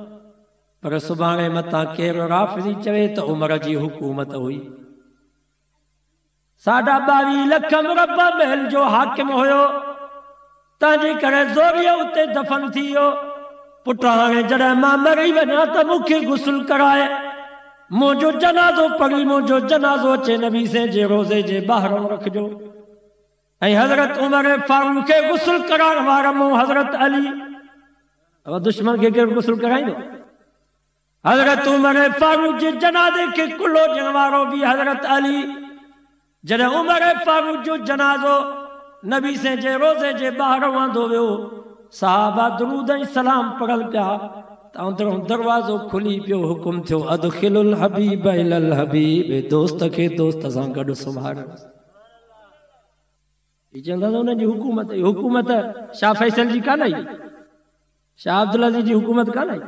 Speaker 1: पर सुभाणे मथां केरु राफ़िज़ी चवे त उमर जी हुकूमत हुई। 22.5 लख मुरबा महल जो हाकिम हुयो, तंहिंजे करे ज़ोरीअ उते दफ़न थी वियो। पुट हाणे जॾहिं मां मरी वञा त मूंखे गुस्ल कराए, मुंहिंजो जनाज़ो पढ़ी, मुंहिंजो जनाज़ो अचे नबी साईं जे रोज़े जे ॿाहिरों रखिजो। ऐं हज़रत उमर फारूक खे गुस्ल कराइण वारा मूं हज़रत अली। अब दुश्मन खे केरु गुस्ल कराईंदो? हज़रत उमर फारूक जे जनाज़े खे कुल्लो ॾियण वारो बि हज़रत अली। जॾहिं उमर फारूक जो जनाज़ो नबी साईं जे रोज़े जे ॿाहिरों आंदो वियो, साहबा दुरूद ऐं सलाम पढ़ल पिया त अंदरों दरवाज़ो खुली पियो, हुकुम थियो, अदखिलुल हबीब इलल हबीब, दोस्त खे दोस्त सां गॾु सुम्हारियो। चवंदा हुननि जी हुकूमत, हुकूमत शाह फैसल जी कान आई, शाह अब्दुल अज़ीज़ जी हुकूमत कान आई,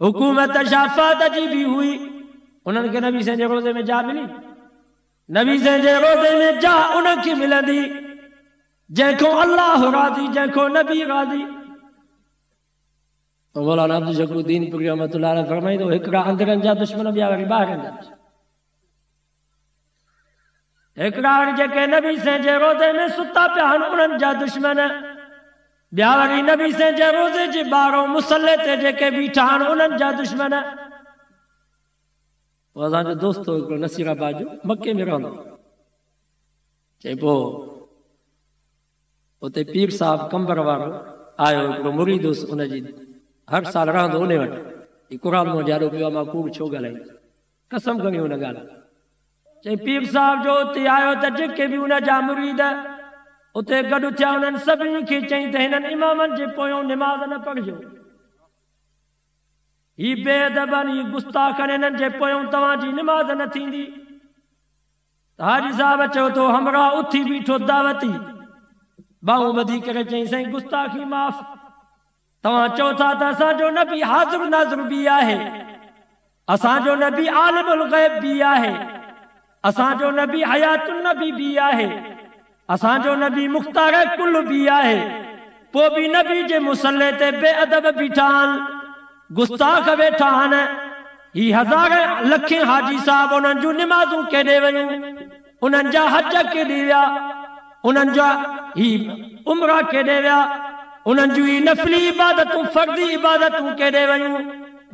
Speaker 1: हुकूमत शाह फाद जी भी हुई। उन्हनि खे नबी साईं जे रोज़े में जा मिली। नबी साईं जे रोज़े में जा उनखे मिलंदी जंहिंखो अल्लाह राज़ी, जंहिंखो नबी राज़ी। मौलाना अब्दुल शकरुद्दीन पुरी रहमतुल्लाह अलैह फरमाईंदो, हिकिड़ा अंदरनि जा दुश्मन, ॿिया वरी ॿाहिरनि जा। हिकिड़ा जेके नबी से जे रोज़े में सुता पिया आहिनि उन्हनि जा दुश्मन, ॿिया वरी नबी से जे रोज़े जे ॿाहिरों मुसले ते जेके बीठा आहिनि उन्हनि जा दुश्मन। पोइ असांजो दोस्त हिकिड़ो नसीराबाद जो मके में रहंदो, चई पोइ उते पीर साहब कंबर वारो आयो, हिकिड़ो मुरीद हुयुसि, उनजी हर साल रहंदो उन वटि। हीउ क़ुर मां ॼाणो पियो आहे, मां कूड़ छो ॻाल्हाईं, कसम खणी हुन ॻाल्हि। चई पीर साहब जो उते आयो त जेके बि उन जा मुरीद उते गॾु थिया उन्हनि सभिनी खे चई त हिननि इमामनि जे पोयों निमाज़ न पढ़जो, ही बेअदबनि, ही गुस्ताखनि, हिननि जे पोयों तव्हांजी निमाज़ न थींदी। त हाजी साहब चयो तो हमरा उथी बीठो दावती, बाहूं ॿधी करे चई साईं गुस्ताखी माफ़, तव्हां चओ था त असांजो नबी हाज़िर नाज़िर बि आहे, असांजो नबी आलिमुल ग़ैब बि आहे, असांजो नबी हयातुन नबी बि आहे, असांजो नबी मुख्तार कुल बि आहे, पोइ बि नबी जे मुसले ते बेअदब बीठा आहिनि, गुस्ताख वेठा आहिनि। ही हज़ार लखें हाजी साहब उन्हनि जूं निमाज़ूं केॾे वयूं, उन्हनि जा हज केॾे विया, उन्हनि जा ही उमरा केॾे विया, उन्हनि जूं ही नफ़ली इबादतूं फर्ज़ी इबादतूं केॾे वयूं,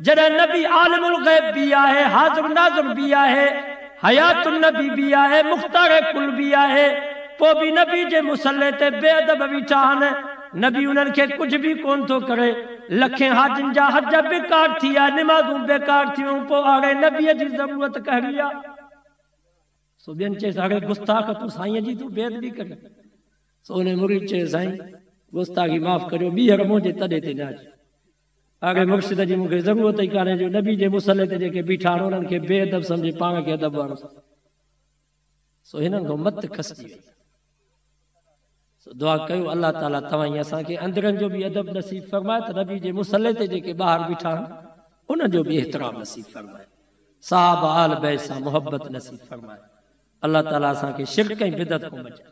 Speaker 1: जॾहिं नबी आलिमुल ग़ैब बि आहे, हाज़िर नाज़िर बि आहे, हयातुन नबी बि आहे, मुख्तार कुल बि आहे, पोइ बि नबी जे मुसले ते बेअदब बीठा आहिनि। नबी उन्हनि खे कुझु बि कोन थो करे, लखें हाजिन जा हज बेकार थी विया, निमाज़ूं बेकार थियूं, पोइ हाणे नबीअ जी ज़रूरत कहिड़ी आहे? सो ॿियनि चयसि हाणे गुस्ताख तूं साईंअ जी तूं बेअदबी करे। सो उन मुरीद चयो साईं गुस्ताखी माफ़ करियो, ॿीहर मुंहिंजे तॾे ते न अचे, हाणे मुर्शिद जी मूंखे ज़रूरत ई कान्हे जो नबी जे मुसले ते जेके बीठा आहिनि उन्हनि खे बेअदब सम्झे, पाण खे अदब वारो। सो हिननि खां मत खसिजी वई। दुआ कयो अल्लाह ताला तव्हां असांखे अंदरनि जो बि अदब नसीब फरमाए, त नबी जे मुसले ते जेके ॿाहिरि बीठा आहिनि उन्हनि जो बि एतिराम नसीब फरमाए, साहब आल बैत सां मुहबत नसीब फरमाए। अल्लाह ताला असांखे शिरक ऐं बिदत खां बचाए,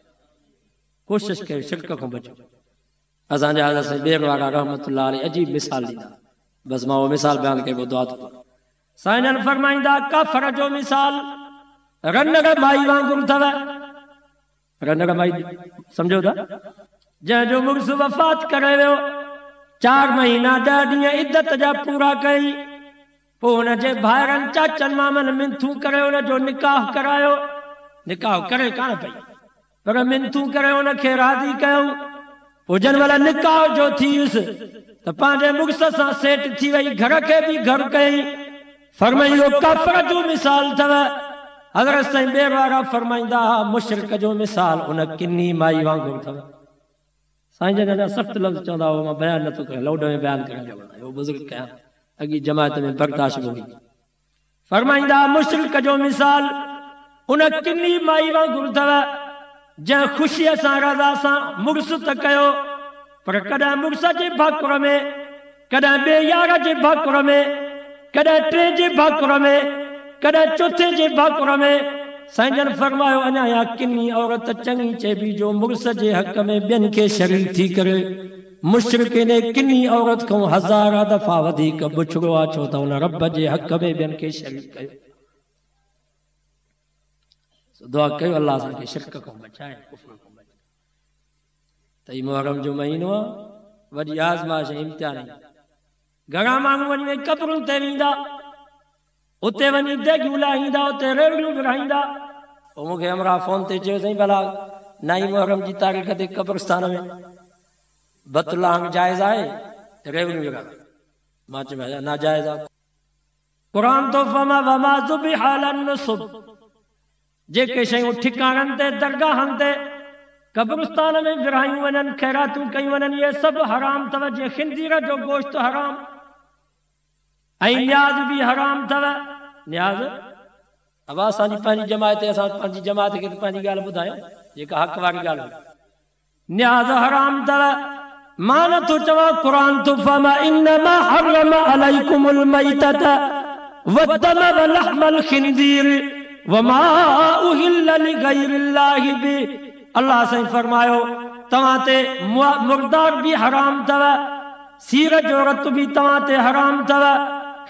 Speaker 1: कोशिशि कयो शिरक खां बचो। असांजा हज़रत ॿेर वारा रहमतुल्लाह अलैह अजीब मिसाल ॾींदा, बसि मां उहो मिसाल बयानु कयो, दुआ थो कयां। साईं फरमाईंदा काफ़र जो मिसाल रनग माई वांगुरु अथव। रनग माई सम्झो था, जंहिंजो मुड़ुस वफ़ात करे वियो, 4 महीना 10 ॾींहं इद्दत जा पूरा कई, पोइ हुनजे भाइरनि चाचनि मामनि मिनथूं करे हुनजो निकाह करायो, निकाह करे कान पई पर मिनथूं करे हुनखे राज़ी कयूं। पोइ जन महिल निकाह जो थियुसि त पंहिंजे मुड़ुस सां सेट थी वई, घर खे बि घर कई। फरमाई काफ़र जो मिसाल अथव। हज़रत साईं ॿेर वारा फरमाईंदा मुशरिक जो मिसाल उन किनी माई वांगुरु अथव। साईं जन अञा सख़्तु लफ़्ज़ चवंदा हुआ, मां बयानु नथो कयां, लाउड में बयानु करण जो इहो बुज़ुर्ग कयां, अॻी जमात में बर्दाश्त न हुई। फरमाईंदा मुशरिक जो मिसाल उन किनी माई वांगुरु अथव, जंहिं ख़ुशीअ सां रज़ा सां मुड़ुस त कयो, पर कॾहिं मुड़ुस जे भाकुर में, कॾहिं ॿिए यार जे भाकुर में, कॾहिं 3 जे भाकुर में, कॾहिं 4 जे भाकुर में। साईं जन फरमायो अञा या किनी औरत चङी चइबी जो मुड़ुस जे हक़ में ॿियनि खे शरीक थी करे मुशरिक ने किनी औरत खां 1000 दफ़ा वधीक बुछड़ो आहे, छो त हुन रब जे हक़ में ॿियनि खे शरीक कयो। दुआ कयो अल्लाह असांखे शिरक खां बचाए, कुफ्र खां बचाए। त ही मुहर्रम जो महीनो आहे, वॾी आज़माइश ऐं इम्तिहान। घणा माण्हू वञी क़बरुनि ते वेंदा, उते वञी देगियूं लाहींदा, उते रेवड़ियूं विरहाईंदा। पोइ मूंखे हमरा फोन ते चयो साईं भला 9 मुहर्रम जी तारीख़ ते क़ब्रस्तान में बत लाहण जाइज़ आहे, रेवड़ियूं विरहाइण? मां चयो नाजाइज़ आहे। क़ुर तो फमा वमा ज़ुबिह अलन नुसब, जेके शयूं ठिकाणनि ते दरगाहनि ते क़ब्रस्तान में विरहायूं वञनि, ख़ैरातूं कयूं वञनि, इहे सभु हराम अथव। जीअं खिंजीर जो गोश्त हराम ऐं न्याज़ बि हराम अथव। न्याज़ अब असांजी पंहिंजी जमात ते, असां पंहिंजी जमात खे पंहिंजी ॻाल्हि ॿुधायो जेका हक़ वारी ॻाल्हि। न्याज़ हराम अथव। मां नथो चवां, क़ुर तो फमा इन्नमा हर्रम अलैकुमुल मैतत वद्दम वलहमल खिंजीर वमा उहिल्ल लिगैरिल्लाहि बि। अल्लाह साईं फरमायो तव्हां ते मुर्दार बि हराम अथव, सीर जो रत बि तव्हां ते हराम अथव,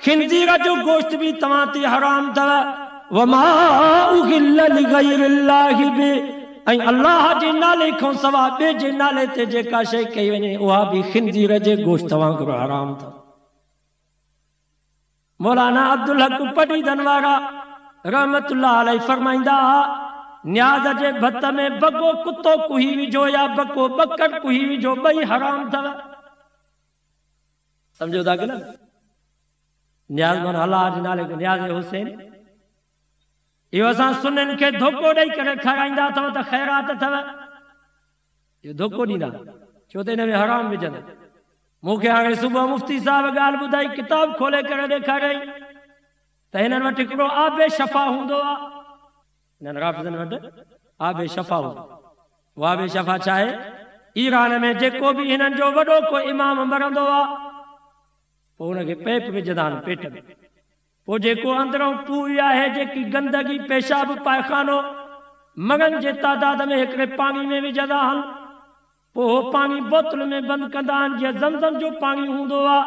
Speaker 1: खिंजीर जो गोश्त बि तव्हां ते हराम अथव। वमा उहिल्ल लिगैरिल्लाहि बि ऐं अल्लाह जे नाले खां सवा ॿिए जे नाले ते जेका शइ कई वञे उहा बि खिंजीर जे गोश्त वांगुरु हराम अथव। मौलाना अब्दुल हक पटीदन वारा रहमतुल्लाह अलैहि फरमाईंदा न्याज़ जे भत में बगो कुत्तो कुही विझो या बको बकड़ कुही विझो ॿई हराम अथव। समझो था कि न? न्याज़ माना अल्लाह जे नाले को न्याज़ हुसैन इहो असां सुननि खे धोखो ॾेई करे खाराईंदा अथव त ख़ैरात अथव। इहो धोखो ॾींदा छो त हिन में हराम विझंदा। मूंखे हाणे सुबुह मुफ्ती साहब ॻाल्हि ॿुधाई किताब खोले करे ॾेखारियई त हिननि वटि हिकिड़ो आबे शफ़ा हूंदो आहे। हिननि राफ़िज़नि वटि आबे शफ़ा हूंदो। उहा आबे शफ़ा छा आहे? ईरान में जेको बि हिननि जो वॾो को इमाम मरंदो आहे पोइ हुनखे पैप विझंदा आहिनि पेट में। पोइ जेको अंदरों पूरी आहे जेकी गंदगी पेशाब पायखानो मगन जे तादाद में हिकिड़े पाणी में विझंदा आहिनि। पोइ उहो पाणी बोतल में बंदि कंदा आहिनि जीअं ज़मज़म जो पाणी हूंदो आहे।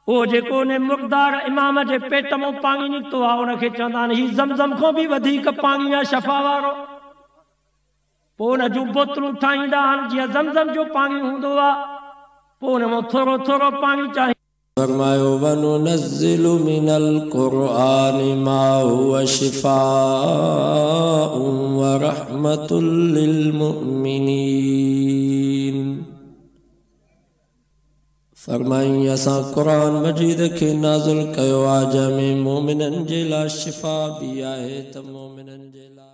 Speaker 1: उहो जेको उन मुक़दार इमाम जे पेट मां पाणी निकितो आहे उनखे चवंदा आहिनि हीउ ज़मज़म खां बि वधीक पाणी आहे शफ़ा वारो। पोइ उन जूं बोतलूं ठाहींदा आहिनि जीअं ज़मज़म जो पाणी हूंदो आहे। पोइ उन मां थोरो थोरो पाणी चाहींदा।
Speaker 3: फरमायो वनुनज़्ज़िलु मिनल क़ुरआनि मा हुवा शिफ़ाउन व रहमतुल लिल मुमिनीन। फरमाई असां क़ुरान मजीद खे नाज़िल कयो आहे जंहिंमें मोमिननि जे लाइ शिफ़ा बि आहे त मोमिननि जे लाइ